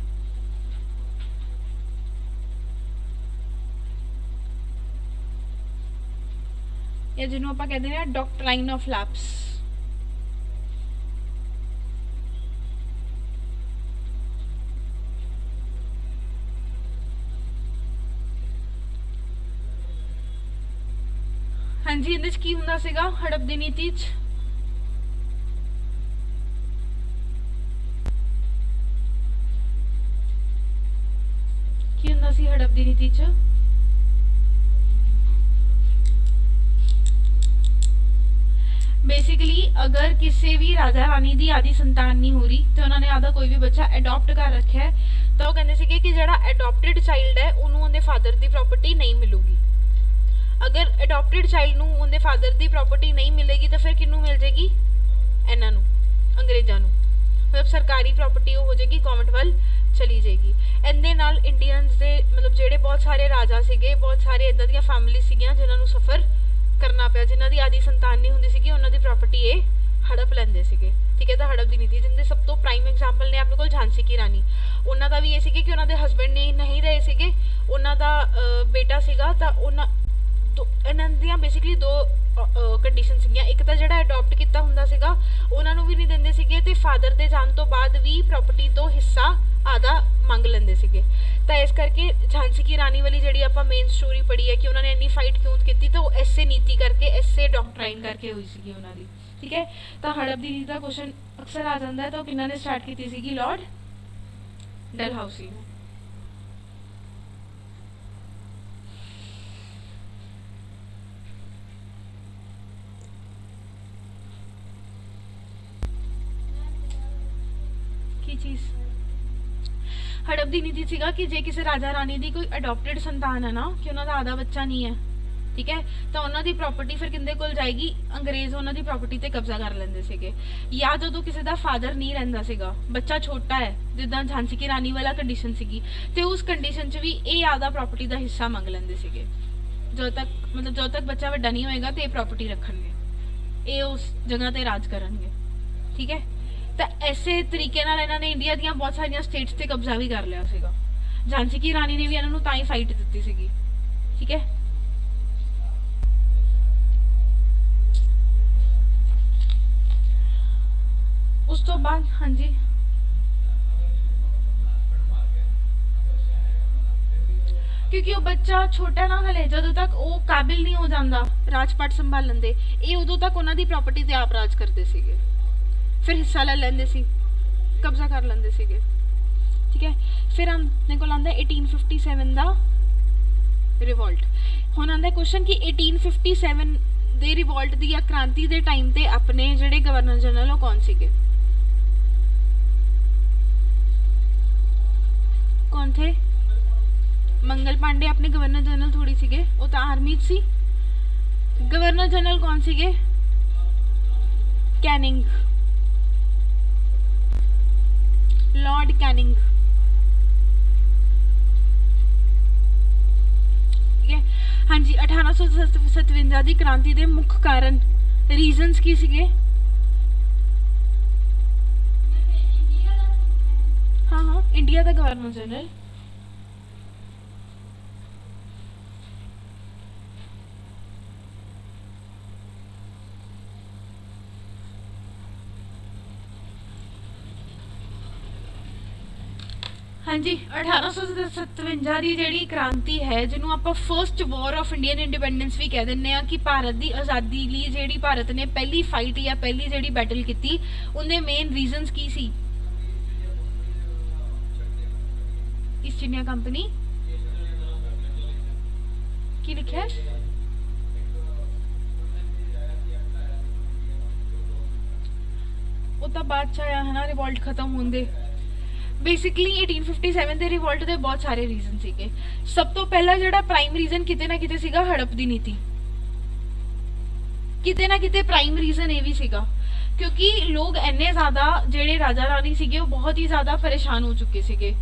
ਜਾਂ ਜਿਹਨੂੰ ਆਪਾਂ ਕਹਿੰਦੇ ਆ ਡਾਕਟਰਾਈਨ ਆਫ ਲੈਪਸ। ਹਾਂਜੀ, ਇਹਦੇ 'ਚ ਕੀ ਹੁੰਦਾ ਸੀਗਾ ਹੜਪ ਦੀ ਨੀਤੀ 'ਚ? ਕੀ ਹੁੰਦਾ ਸੀ ਹੜਪ ਦੀ ਨੀਤੀ 'ਚ? बेसिकली अगर किसी भी राजा रानी की आदि संतान नहीं हो रही तो उन्होंने आधा कोई भी बच्चा अडॉप्ट कर रखा है, तो वो कहते थे कि जो अडॉप्टेड चाइल्ड है उन्होंने फादर की प्रॉपर्टी नहीं मिलूगी। अगर अडॉप्टेड चाइल्ड नूं उनके फादर की प्रॉपर्टी नहीं मिलेगी तो फिर किनू मिल जाएगी? इन्हां नूं, अंग्रेज़ां नूं। मतलब सरकारी प्रॉपर्टी हो जाएगी, गवर्नमेंट वाल चली जाएगी। इहदे नाल इंडियंस दे मतलब जिहड़े बहुत सारे राजा सीगे, बहुत सारे इदां दीयां फैमिली सीगियां जिन्हां नूं सफ़र करना पिया, जिन्हां दी आदि संतान नहीं हुंदी सीगी, उन्हां दी प्रॉपर्टी ये हड़प लैंदे सीगे। ठीक है, तो हड़प दी नीति जिंदे सब तो प्राइम एग्जाम्पल ने अपने कोल झांसी की रानी। उन्हां दा भी ये सीगे कि उन्हां दे हसबैंड नहीं रहे सीगे, उन्हां दा बेटा सीगा, तां उन्हां इन्हां दियां बेसिकली दो कंडीशन सीगियां। एक तो जिहड़ा अडॉप्ट किया हुंदा सीगा उन्हां नूं भी नहीं दिंदे सीगे, ते फादर दे जाण तो बाद भी प्रॉपर्टी तो हिस्सा आधा मंग लेंदे सीगे। तो इस करके झांसी की रानी वाली जिहड़ी आपां मेन स्टोरी पढ़ी है कि उन्होंने इन्नी फाइट क्यों की, तो वो ऐसे नीति करके, ऐसे डॉक्ट्राइन करके हुई सीगी उन्हां दी। ठीक है, तो हड़प दी नीति का क्वेश्चन अक्सर आ जाता है। तो किन्हां ने स्टार्ट की सीगी? लॉर्ड डलहाउसी ने। की चीज़ हड़प दी नीति सीगा कि जे किसी राजा रानी दी कोई अडॉप्टेड संतान है ना, कि उन्होंने आधा बच्चा नहीं है, ठीक है, तो उन्होंने प्रॉपर्टी फिर किंदे कोल जाएगी? अंग्रेज उन्होंने प्रॉपर्टी ते कब्जा कर लेंदे सीगे। या जो किसी का फादर नहीं रहिंदा सीगा, बच्चा छोटा है, जिद्दां झांसी की रानी वाला कंडीशन सीगी, ते उस कंडीशन च भी ये आधा प्रॉपर्टी का हिस्सा मंग लेंदे सीगे। जो तक बच्चा वड्डा नहीं होएगा तो ये प्रॉपर्टी रखणगे, ये उस जगह ते राज करनगे। ठीक है, तो ऐसे तरीके नाल इन्होंने इंडिया दी बहुत सारिया स्टेट्स ते कब्जा भी कर लिया सीगा। झांसी की रानी ने भी इन्हों ताई फाइट दी सीगी। ठीक है, उस तो बाद हाँ जी, क्योंकि वो बच्चा छोटा ना हले, जदों तक वो काबिल नहीं हो जाता राजपाट संभालन दे, ये उदों तक उन्होंने प्रॉपर्टी ते आप राज करते सीगे, फिर हिस्सा ले लेंदे सी, कब्जा कर लेंदे सीगे। ठीक है, फिर अपने को आंदा 1857 दा रिवोल्ट। हुण आंदा क्वेश्चन कि 1857 दे रिवोल्ट दी या क्रांति दे टाइम ते अपने जिहड़े गवर्नर जनरल कौन सीगे? कौन थे? मंगल पांडे अपने गवर्नर जनरल थोड़ी सीगे, वो तो आर्मी सी। गवर्नर जनरल कौन सीगे? Canning, Lord Canning. ठीक है, हाँ जी, 1857 की क्रांति के मुख्य कारण रीजनस की सीगे? हाँ हाँ, इंडिया का गवर्नर जनरल। हाँ जी 1857 ਦੀ ਜਿਹੜੀ ਕ੍ਰਾਂਤੀ ਹੈ ਜਿਹਨੂੰ ਆਪਾਂ first war of Indian independence ਵੀ ਕਹਿ ਦਿੰਨੇ ਆ ਕਿ ਭਾਰਤ ਦੀ ਆਜ਼ਾਦੀ ਲਈ ਜਿਹੜੀ ਭਾਰਤ ਨੇ ਪਹਿਲੀ ਫਾਈਟ ਜਾਂ ਪਹਿਲੀ ਜਿਹੜੀ ਬੈਟਲ ਕੀਤੀ ਉਹਦੇ ਮੇਨ ਰੀਜ਼ਨਸ ਕੀ ਸੀ ਈਸਟ ਇੰਡੀਆ ਕੰਪਨੀ ਕੀ ਲਿਖਿਆ ਉਹ ਤਾਂ ਬਾਅਦ ਚ ਆਇਆ ਹੈ ਨਾ ਰਿਵੋਲਟ ਖਤਮ ਹੁੰਦੇ ਬੇਸਿਕਲੀ 1857 ਦੇ ਰਿਵੋਲਟ ਦੇ ਬਹੁਤ ਸਾਰੇ ਰੀਜ਼ਨ ਸੀਗੇ ਸਭ ਤੋਂ ਪਹਿਲਾ ਜਿਹੜਾ ਪ੍ਰਾਈਮ ਰੀਜ਼ਨ ਕਿਤੇ ਨਾ ਕਿਤੇ ਸੀਗਾ ਹੜਪ ਦੀ ਨੀਤੀ ਕਿਤੇ ਨਾ ਕਿਤੇ ਪ੍ਰਾਈਮ ਰੀਜ਼ਨ ਇਹ ਵੀ ਸੀਗਾ ਕਿਉਂਕਿ ਲੋਕ ਇੰਨੇ ਜ਼ਿਆਦਾ ਜਿਹੜੇ ਰਾਜਾ ਰਾਣੀ ਸੀਗੇ ਉਹ ਬਹੁਤ ਹੀ ਜ਼ਿਆਦਾ ਪਰੇਸ਼ਾਨ ਹੋ ਚੁੱਕੇ ਸੀਗੇ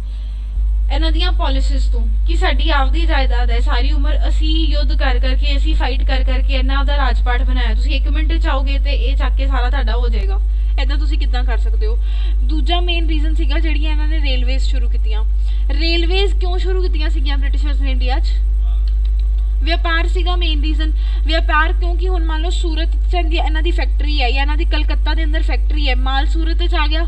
ਇਹਨਾਂ ਦੀਆਂ ਪਾਲਿਸੀਜ਼ ਤੋਂ ਕਿ ਸਾਡੀ ਆਪਦੀ ਜਾਇਦਾਦ ਹੈ ਸਾਰੀ ਉਮਰ ਅਸੀਂ ਯੁੱਧ ਕਰ ਕਰਕੇ ਅਸੀਂ ਫਾਈਟ ਕਰ ਕਰਕੇ ਇਹਨਾਂ ਦਾ ਰਾਜਪਾਟ ਬਣਾਇਆ ਤੁਸੀਂ 1 ਮਿੰਟ ਚਾਹੋਗੇ ਤੇ ਇਹ ਚੱਕ ਕੇ ਸਾਰਾ ਤੁਹਾਡਾ ਹੋ ਜਾਏਗਾ ਇਦਾਂ ਤੁਸੀਂ ਕਿੱਦਾਂ ਕਰ ਸਕਦੇ ਹੋ ਦੂਜਾ ਮੇਨ ਰੀਜ਼ਨ ਸੀਗਾ ਜਿਹੜੀਆਂ ਇਹਨਾਂ ਨੇ ਰੇਲਵੇਜ਼ ਸ਼ੁਰੂ ਕੀਤੀਆਂ ਰੇਲਵੇਜ਼ ਕਿਉਂ ਸ਼ੁਰੂ ਕੀਤੀਆਂ ਸੀਗੀਆਂ ਬ੍ਰਿਟਿਸ਼ਰਸ ਨੇ ਇੰਡੀਆ 'ਚ ਵਪਾਰ ਸੀਗਾ ਮੇਨ ਰੀਜ਼ਨ ਵਪਾਰ ਕਿਉਂਕਿ ਹੁਣ ਮੰਨ ਲਓ ਸੂਰਤ 'ਚ ਇਹਨਾਂ ਦੀ ਫੈਕਟਰੀ ਹੈ ਜਾਂ ਇਹਨਾਂ ਦੀ ਕਲਕੱਤਾ ਦੇ ਅੰਦਰ ਫੈਕਟਰੀ ਹੈ ਮਾਲ ਸੂਰਤ 'ਚ ਆ ਗਿਆ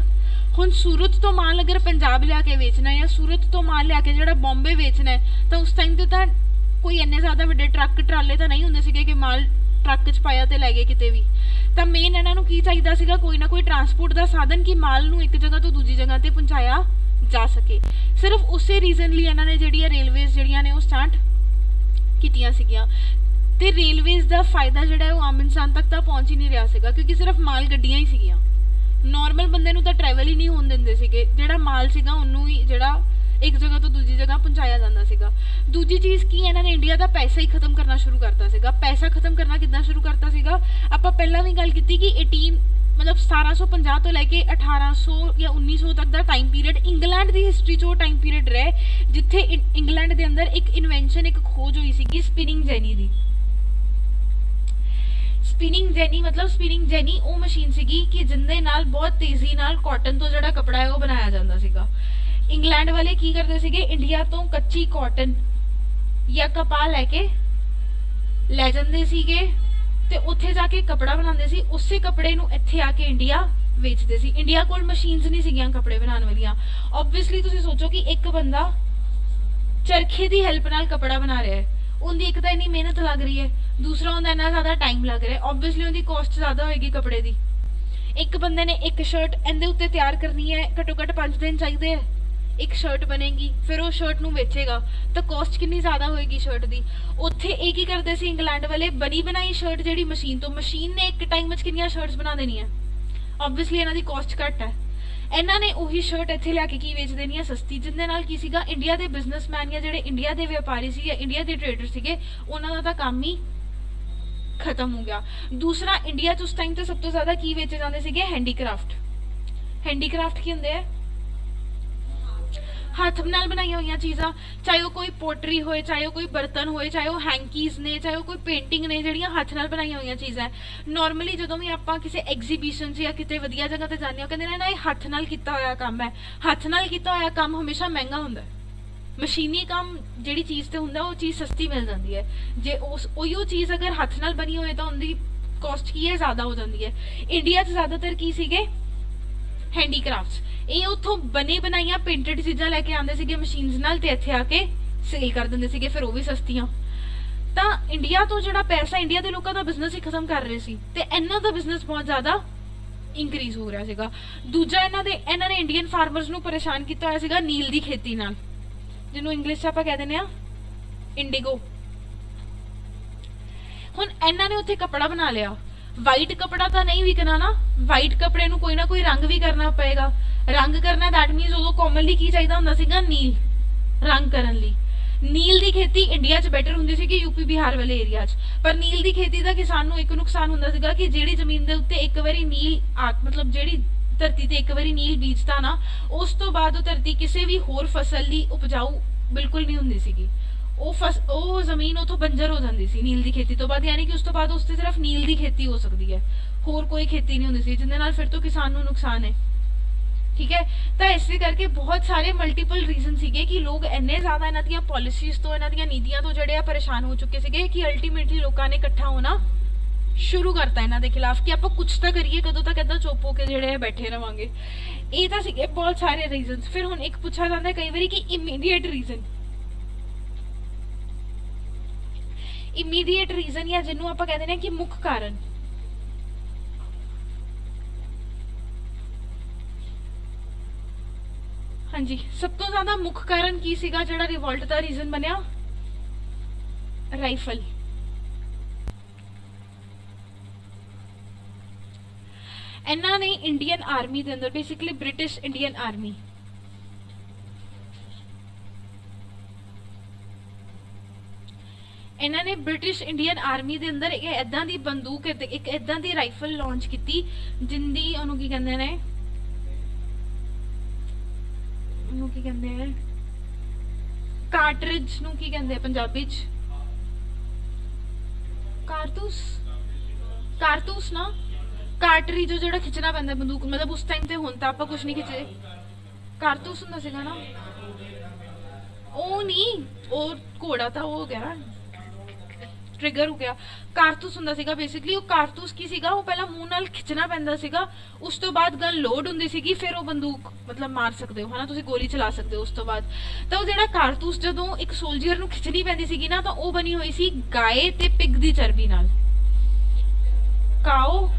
ਹੁਣ ਸੂਰਤ ਤੋਂ ਮਾਲ ਅਗਰ ਪੰਜਾਬ ਲਿਆ ਕੇ ਵੇਚਣਾ ਜਾਂ ਸੂਰਤ ਤੋਂ ਮਾਲ ਲਿਆ ਕੇ ਜਿਹੜਾ ਬੰਬੇ ਵੇਚਣਾ ਤਾਂ ਉਸ ਟਾਈਮ ਤੇ ਤਾਂ ਕੋਈ ਇੰਨੇ ਜ਼ਿਆਦਾ ਵੱਡੇ ਟਰੱਕ ਟਰਾਲੇ ਤਾਂ ਨਹੀਂ ਹੁੰਦੇ ਸੀਗੇ ਕਿ ਮਾਲ ਟਰੱਕ 'ਚ ਪਾਇਆ ਤੇ ਲੈ ਗਏ ਕਿਤੇ ਵੀ ਤਾਂ ਮੇਨ ਇਹਨਾਂ ਨੂੰ ਕੀ ਚਾਹੀਦਾ ਸੀਗਾ ਕੋਈ ਨਾ ਕੋਈ ਟਰਾਂਸਪੋਰਟ ਦਾ ਸਾਧਨ ਕਿ ਮਾਲ ਨੂੰ ਇੱਕ ਜਗ੍ਹਾ ਤੋਂ ਦੂਜੀ ਜਗ੍ਹਾ ਤੇ ਪਹੁੰਚਾਇਆ ਜਾ ਸਕੇ ਸਿਰਫ ਉਸੇ ਰੀਜ਼ਨ ਲਈ ਇਹਨਾਂ ਨੇ ਜਿਹੜੀਆਂ ਰੇਲਵੇਜ਼ ਜਿਹੜੀਆਂ ਨੇ ਉਹ ਸਟਾਰਟ ਕੀਤੀਆਂ ਸੀਗੀਆਂ ਤੇ ਰੇਲਵੇਜ਼ ਦਾ ਫਾਇਦਾ ਜਿਹੜਾ ਉਹ ਆਮ ਇਨਸਾਨ ਤੱਕ ਤਾਂ ਪਹੁੰਚ ਹੀ ਨਹੀਂ ਰਿਹਾ ਸੀਗਾ ਕਿਉਂਕਿ ਸਿਰਫ ਮਾਲ ਗੱਡੀਆਂ ਹੀ ਸੀਗੀਆਂ ਨਾਰਮਲ ਬੰਦੇ ਨੂੰ ਤਾਂ ਟਰੈਵਲ ਹੀ ਨਹੀਂ ਹੋਣ ਦਿੰਦੇ ਸੀਗੇ ਜਿਹੜਾ ਮਾਲ ਸੀਗਾ ਉਹਨੂੰ ਹੀ ਜਿਹੜਾ ਇੱਕ ਜਗ੍ਹਾ ਤੋਂ ਦੂਜੀ ਜਗ੍ਹਾ ਪਹੁੰਚਾਇਆ ਜਾਂਦਾ ਸੀਗਾ ਦੂਜੀ ਚੀਜ਼ ਕੀ ਇਹਨਾਂ ਨੇ ਇੰਡੀਆ ਦਾ ਪੈਸਾ ਹੀ ਖਤਮ ਕਰਨਾ ਸ਼ੁਰੂ ਕਰਤਾ ਸੀਗਾ ਪੈਸਾ ਖਤਮ ਕਰਨਾ ਕਿੱਦਾਂ ਸ਼ੁਰੂ ਕਰਤਾ ਸੀਗਾ ਆਪਾਂ ਪਹਿਲਾਂ ਵੀ ਗੱਲ ਕੀਤੀ ਕਿ 1750 ਤੋਂ ਲੈ ਕੇ 1800 ਜਾਂ 1900 ਤੱਕ ਦਾ ਟਾਈਮ ਪੀਰੀਅਡ ਇੰਗਲੈਂਡ ਦੀ ਹਿਸਟਰੀ 'ਚ ਉਹ ਟਾਈਮ ਪੀਰੀਅਡ ਰਹੇ ਜਿੱਥੇ ਇੰਗਲੈਂਡ ਦੇ ਅੰਦਰ ਇੱਕ ਇਨਵੈਂਸ਼ਨ ਇੱਕ ਖੋਜ ਹੋਈ ਸੀਗੀ ਸਪਿਨਿੰਗ ਜੈਨੀ ਦੀ ਸਪਿਨਿੰਗ ਜੈਨੀ ਉਹ ਮਸ਼ੀਨ ਸੀਗੀ ਕਿ ਜਿੰਦੇ ਨਾਲ ਬਹੁਤ ਤੇਜ਼ੀ ਨਾਲ ਕਾਟਨ ਤੋਂ ਜਿਹੜਾ ਕੱਪੜਾ ਹੈ ਉਹ ਬਣਾਇਆ ਜਾਂਦਾ ਸੀਗਾ ਇੰਗਲੈਂਡ ਵਾਲੇ ਕੀ ਕਰਦੇ ਸੀਗੇ ਇੰਡੀਆ ਤੋਂ ਕੱਚੀ ਕਾਟਨ ਜਾਂ ਕਪਾਹ ਲੈ ਕੇ ਲੈ ਜਾਂਦੇ ਸੀਗੇ ਤੇ ਉੱਥੇ ਜਾ ਕੇ ਕੱਪੜਾ ਬਣਾਉਂਦੇ ਸੀ ਉਸੇ ਕੱਪੜੇ ਨੂੰ ਇੱਥੇ ਆ ਕੇ ਇੰਡੀਆ ਵੇਚਦੇ ਸੀ ਇੰਡੀਆ ਕੋਲ ਮਸ਼ੀਨਸ ਨਹੀਂ ਸੀਗੀਆਂ ਕੱਪੜੇ ਬਣਾਉਣ ਵਾਲੀਆਂ ਆਬਵੀਅਸਲੀ ਤੁਸੀਂ ਸੋਚੋ ਕਿ ਇੱਕ ਬੰਦਾ ਚਰਖੇ ਦੀ ਹੈਲਪ ਨਾਲ ਕੱਪੜਾ ਬਣਾ ਰਿਹਾ ਹੈ ਉਹਦੀ ਇੱਕ ਤਾਂ ਇੰਨੀ ਮਿਹਨਤ ਲੱਗ ਰਹੀ ਹੈ ਦੂਸਰਾ ਉਹਦਾ ਇੰਨਾ ਜ਼ਿਆਦਾ ਟਾਈਮ ਲੱਗ ਰਿਹਾ ਆਬਵੀਅਸਲੀ ਉਹਦੀ ਕਾਸਟ ਜ਼ਿਆਦਾ ਹੋਏਗੀ ਕੱਪੜੇ ਦੀ ਇੱਕ ਬੰਦੇ ਨੇ ਇੱਕ ਸ਼ਰਟ ਇਹਦੇ ਉੱਤੇ ਤਿਆਰ ਕਰਨੀ ਹੈ ਘੱਟੋ ਘੱਟ 5 ਦਿਨ ਚਾਹੀਦੇ ਹੈ ਇੱਕ ਸ਼ਰਟ ਬਣੇਗੀ ਫਿਰ ਉਹ ਸ਼ਰਟ ਨੂੰ ਵੇਚੇਗਾ ਤਾਂ ਕਾਸਟ ਕਿੰਨੀ ਜ਼ਿਆਦਾ ਹੋਏਗੀ ਸ਼ਰਟ ਦੀ ਉੱਥੇ ਇਹ ਕੀ ਕਰਦੇ ਸੀ ਇੰਗਲੈਂਡ ਵਾਲੇ ਬਣੀ ਬਣਾਈ ਸ਼ਰਟ ਜਿਹੜੀ ਮਸ਼ੀਨ ਤੋਂ ਮਸ਼ੀਨ ਨੇ ਇੱਕ ਟਾਈਮ ਵਿੱਚ ਕਿੰਨੀਆਂ ਸ਼ਰਟਸ ਬਣਾ ਦੇਣੀਆਂ ਆਬਵੀਅਸਲੀ ਇਹਨਾਂ ਦੀ ਕਾਸਟ ਘੱਟ ਹੈ ਇਹਨਾਂ ਨੇ ਉਹੀ ਸ਼ਰਟ ਇੱਥੇ ਲਿਆ ਕੇ ਕੀ ਵੇਚ ਦੇਣੀ ਹੈ ਸਸਤੀ ਜਿਹਦੇ ਨਾਲ ਕੀ ਸੀਗਾ ਇੰਡੀਆ ਦੇ ਬਿਜ਼ਨਸਮੈਨ ਜਾਂ ਜਿਹੜੇ ਇੰਡੀਆ ਦੇ ਵਪਾਰੀ ਸੀ ਜਾਂ ਇੰਡੀਆ ਦੇ ਟ੍ਰੇਡਰ ਸੀਗੇ ਉਹਨਾਂ ਦਾ ਤਾਂ ਕੰਮ ਹੀ ਖਤਮ ਹੋ ਗਿਆ ਦੂਸਰਾ ਇੰਡੀਆ 'ਚ ਉਸ ਟਾਈਮ ਤੇ ਸਭ ਤੋਂ ਜ਼ਿਆਦਾ ਕੀ ਵੇਚੇ ਜਾਂਦੇ ਸੀਗੇ ਹੈਂਡੀਕ੍ਰਾਫਟ ਕੀ ਹੁੰਦੇ ਆ ਹੱਥ ਨਾਲ ਬਣਾਈਆਂ ਹੋਈਆਂ ਚੀਜ਼ਾਂ ਚਾਹੇ ਉਹ ਕੋਈ ਪੋਟਰੀ ਹੋਏ ਚਾਹੇ ਉਹ ਕੋਈ ਬਰਤਨ ਹੋਏ ਚਾਹੇ ਉਹ ਹੈਂਕੀਜ਼ ਨੇ ਚਾਹੇ ਉਹ ਕੋਈ ਪੇਂਟਿੰਗ ਨੇ ਜਿਹੜੀਆਂ ਹੱਥ ਨਾਲ ਬਣਾਈਆਂ ਹੋਈਆਂ ਚੀਜ਼ਾਂ ਨਾਰਮਲੀ ਜਦੋਂ ਵੀ ਆਪਾਂ ਕਿਸੇ ਐਗਜ਼ੀਬਿਸ਼ਨ 'ਚ ਜਾਂ ਕਿਤੇ ਵਧੀਆ ਜਗ੍ਹਾ ਤੇ ਜਾਂਦੇ ਹਾਂ ਕਹਿੰਦੇ ਨੇ ਨਾ ਇਹ ਹੱਥ ਨਾਲ ਕੀਤਾ ਹੋਇਆ ਕੰਮ ਹੈ ਹੱਥ ਨਾਲ ਕੀਤਾ ਹੋਇਆ ਕੰਮ ਹਮੇਸ਼ਾ ਮਹਿੰਗਾ ਹੁੰਦਾ ਮਸ਼ੀਨੀ ਕੰਮ ਜਿਹੜੀ ਚੀਜ਼ ਤੇ ਹੁੰਦਾ ਉਹ ਚੀਜ਼ ਸਸਤੀ ਮਿਲ ਜਾਂਦੀ ਹੈ ਜੇ ਉਹੀਓ ਚੀਜ਼ ਅਗਰ ਹੱਥ ਨਾਲ ਬਣੀ ਹੋਏ ਤਾਂ ਉਹਦੀ ਕਾਸਟ ਕੀ ਹੈ ਜ਼ਿਆਦਾ ਹੋ ਜਾਂਦੀ ਹੈ ਇੰਡੀਆ 'ਚ ਜ਼ਿਆਦਾਤਰ ਕੀ ਸੀਗੇ ਹੈਂਡੀਕ੍ਰਾਫਟਸ ਇਹ ਉੱਥੋਂ ਬਣੇ ਬਣਾਈਆਂ ਪੇਂਟਡ ਚੀਜ਼ਾਂ ਲੈ ਕੇ ਆਉਂਦੇ ਸੀਗੇ ਮਸ਼ੀਨਸ ਨਾਲ ਤੇ ਇੱਥੇ ਆ ਕੇ ਸੇਲ ਕਰ ਦਿੰਦੇ ਸੀਗੇ ਫਿਰ ਉਹ ਵੀ ਸਸਤੀਆਂ ਤਾਂ ਇੰਡੀਆ ਤੋਂ ਜਿਹੜਾ ਪੈਸਾ ਇੰਡੀਆ ਦੇ ਲੋਕਾਂ ਦਾ ਬਿਜ਼ਨਸ ਹੀ ਖਤਮ ਕਰ ਰਹੇ ਸੀ ਤੇ ਇਹਨਾਂ ਦਾ ਬਿਜ਼ਨਸ ਬਹੁਤ ਜ਼ਿਆਦਾ ਇਨਕਰੀਜ਼ ਹੋ ਰਿਹਾ ਸੀਗਾ ਦੂਜਾ ਇਹਨਾਂ ਨੇ ਇੰਡੀਅਨ ਫਾਰਮਰਸ ਨੂੰ ਪਰੇਸ਼ਾਨ ਕੀਤਾ ਹੋਇਆ ਸੀਗਾ ਨੀਲ ਦੀ ਖੇਤੀ ਨਾਲ ਜਿਹਨੂੰ ਇੰਗਲਿਸ਼ 'ਚ ਆਪਾਂ ਕਹਿ ਦਿੰਦੇ ਆ ਇੰਡੀਗੋ ਹੁਣ ਇਹਨਾਂ ਨੇ ਉੱਥੇ ਕੱਪੜਾ ਬਣਾ ਲਿਆ ਵਾਈਟ ਕੱਪੜਾ ਤਾਂ ਨਹੀਂ ਵਿਕਣਾ ਨਾ ਵਾਈਟ ਕੱਪੜੇ ਨੂੰ ਕੋਈ ਨਾ ਕੋਈ ਰੰਗ ਵੀ ਕਰਨਾ ਪਏਗਾ ਰੰਗ ਕਰਨਾ ਦੈਟ ਮੀਨਸ ਉਦੋਂ ਕਾਮਨਲੀ ਕੀ ਚਾਹੀਦਾ ਹੁੰਦਾ ਸੀਗਾ ਨੀਲ ਰੰਗ ਕਰਨ ਲਈ ਨੀਲ ਦੀ ਖੇਤੀ ਇੰਡੀਆ 'ਚ ਬੈਟਰ ਹੁੰਦੀ ਸੀ ਕਿ ਯੂਪੀ ਬਿਹਾਰ ਵਾਲੇ ਏਰੀਆ 'ਚ ਪਰ ਨੀਲ ਦੀ ਖੇਤੀ ਦਾ ਕਿਸਾਨ ਨੂੰ ਇੱਕ ਨੁਕਸਾਨ ਹੁੰਦਾ ਸੀਗਾ ਕਿ ਜਿਹੜੀ ਜ਼ਮੀਨ ਦੇ ਉੱਤੇ ਇੱਕ ਵਾਰੀ ਨੀਲ ਮਤਲਬ ਜਿਹੜੀ ਧਰਤੀ ਤੇ ਇੱਕ ਵਾਰੀ ਨੀਲ ਬੀਜਤਾ ਨਾ ਉਸ ਤੋਂ ਬਾਅਦ ਉਹ ਧਰਤੀ ਕਿਸੇ ਵੀ ਹੋਰ ਫਸਲ ਲਈ ਉਪਜਾਊ ਬਿਲਕੁਲ ਨਹੀਂ ਹੁੰਦੀ ਸੀਗੀ ਉਹ ਜ਼ਮੀਨ ਉਥੋਂ ਬੰਜਰ ਹੋ ਜਾਂਦੀ ਸੀ ਨੀਲ ਦੀ ਖੇਤੀ ਤੋਂ ਬਾਅਦ ਯਾਨੀ ਕਿ ਉਸ ਤੋਂ ਬਾਅਦ ਉਸ ਤੇ ਸਿਰਫ ਨੀਲ ਦੀ ਖੇਤੀ ਹੋ ਸਕਦੀ ਹੈ ਹੋਰ ਕੋਈ ਖੇਤੀ ਨਹੀਂ ਹੁੰਦੀ ਸੀ ਜਿਹਦੇ ਨਾਲ ਫਿਰ ਤੋਂ ਕਿਸਾਨ ਨੂੰ ਨੁਕਸਾਨ ਹੈ ਠੀਕ ਹੈ ਤਾਂ ਇਸੇ ਕਰਕੇ ਬਹੁਤ ਸਾਰੇ ਮਲਟੀਪਲ ਰੀਜ਼ਨ ਸੀਗੇ ਕਿ ਲੋਕ ਇੰਨੇ ਜ਼ਿਆਦਾ ਇਹਨਾਂ ਦੀਆਂ ਪਾਲਿਸੀਜ਼ ਤੋਂ ਇਹਨਾਂ ਦੀਆਂ ਨੀਤੀਆਂ ਤੋਂ ਜਿਹੜੇ ਆ ਪਰੇਸ਼ਾਨ ਹੋ ਚੁੱਕੇ ਸੀਗੇ ਕਿ ਅਲਟੀਮੇਟਲੀ ਲੋਕਾਂ ਨੇ ਇਕੱਠਾ ਹੋਣਾ ਸ਼ੁਰੂ ਕਰਤਾ ਇਹਨਾਂ ਦੇ ਖਿਲਾਫ ਕਿ ਆਪਾਂ ਕੁਝ ਤਾਂ ਕਰੀਏ, ਕਦੋਂ ਤੱਕ ਏਦਾਂ ਚੁੱਪ ਹੋ ਕੇ ਜਿਹੜੇ ਬੈਠੇ ਰਵਾਂਗੇ। ਇਹ ਤਾਂ ਸੀਗੇ ਬਹੁਤ ਸਾਰੇ ਰੀਜ਼ਨਸ। ਫਿਰ ਹੁਣ ਇੱਕ ਪੁੱਛਿਆ ਜਾਂਦਾ ਕਈ ਵਾਰੀ ਕਿ ਇਮੀਡੀਏਟ ਰੀਜ਼ਨ, ਇਮੀਡੀਏਟ ਰੀਜ਼ਨ ਜਾਂ ਜਿਹਨੂੰ ਆਪਾਂ ਕਹਿੰਦੇ ਨੇ ਕਿ ਮੁੱਖ ਕਾਰਨ। ਹਾਂਜੀ, ਸਭ ਤੋਂ ਜ਼ਿਆਦਾ ਮੁੱਖ ਕਾਰਨ ਕੀ ਸੀਗਾ ਜਿਹੜਾ ਰਿਵੋਲਟ ਦਾ ਰੀਜ਼ਨ ਬਣਿਆ? ਰਾਈਫਲ। ਇਹਨਾਂ ਨੇ ਇੰਡੀਅਨ ਆਰਮੀ ਦੇ ਅੰਦਰ, ਬੇਸਿਕਲੀ ਬ੍ਰਿਟਿਸ਼ ਇੰਡੀਅਨ ਆਰਮੀ, ਇਹਨਾਂ ਨੇ ਬ੍ਰਿਟਿਸ਼ ਇੰਡੀਅਨ ਆਰਮੀ ਦੇ ਅੰਦਰ ਇੱਕ ਇਦਾਂ ਦੀ ਬੰਦੂਕ, ਇੱਕ ਇਦਾਂ ਦੀ ਰਾਈਫਲ ਲਾਂਚ ਕੀਤੀ ਜਿੰਦੀ, ਉਹਨੂੰ ਕੀ ਕਹਿੰਦੇ ਨੇ, ਉਹਨੂੰ ਕੀ ਕਹਿੰਦੇ ਆ, ਕਾਰਟ੍ਰਿਜ ਨੂੰ ਕੀ ਕਹਿੰਦੇ ਆ ਪੰਜਾਬੀ ਚ? ਕਾਰਤੂਸ, ਕਾਰਤੂਸ ਨਾ, ਕਾਰਟ੍ਰਿਜ ਜਿਹੜਾ ਖਿੱਚਣਾ ਪੈਂਦਾ ਬੰਦੂਕ, ਮਤਲਬ ਉਸ ਟਾਈਮ ਤੇ, ਹੁਣ ਤਾਂ ਆਪਾਂ ਕੁਝ ਨਹੀਂ ਖਿੱਚਦੇ, ਕਾਰਤੂਸ ਹੁੰਦਾ ਸੀਗਾ ਨਾ, ਉਹ ਨਹੀਂ, ਉਹ ਘੋੜਾ ਤਾਂ ਉਹ ਹੋ ਗਿਆ, ਟ੍ਰਿਗਰ ਹੋ ਗਿਆ, ਕਾਰਤੂਸ ਹੁੰਦਾ ਸੀਗਾ ਬੇਸਿਕਲੀ। ਉਹ ਕਾਰਤੂਸ ਕੀ ਸੀਗਾ, ਉਹ ਪਹਿਲਾਂ ਮੂੰਹ ਨਾਲ ਖਿੱਚਣਾ ਪੈਂਦਾ ਸੀਗਾ, ਉਸ ਤੋਂ ਬਾਅਦ ਗਨ ਲੋਡ ਹੁੰਦੀ ਸੀਗੀ, ਫਿਰ ਉਹ ਬੰਦੂਕ ਮਤਲਬ ਮਾਰ ਸਕਦੇ ਹੋ, ਹਨਾ, ਤੁਸੀਂ ਗੋਲੀ ਚਲਾ ਸਕਦੇ ਹੋ ਉਸ ਤੋਂ ਬਾਅਦ। ਤਾਂ ਉਹ ਜਿਹੜਾ ਕਾਰਤੂਸ ਜਦੋਂ ਇੱਕ ਸੋਲਜਰ ਨੂੰ ਖਿੱਚਣੀ ਪੈਂਦੀ ਸੀਗੀ ਨਾ, ਤਾਂ ਉਹ ਬਣੀ ਹੋਈ ਸੀ ਗਾਏ ਤੇ ਪਿਗ ਦੀ ਚਰਬੀ ਨਾਲ। ਕਾਓ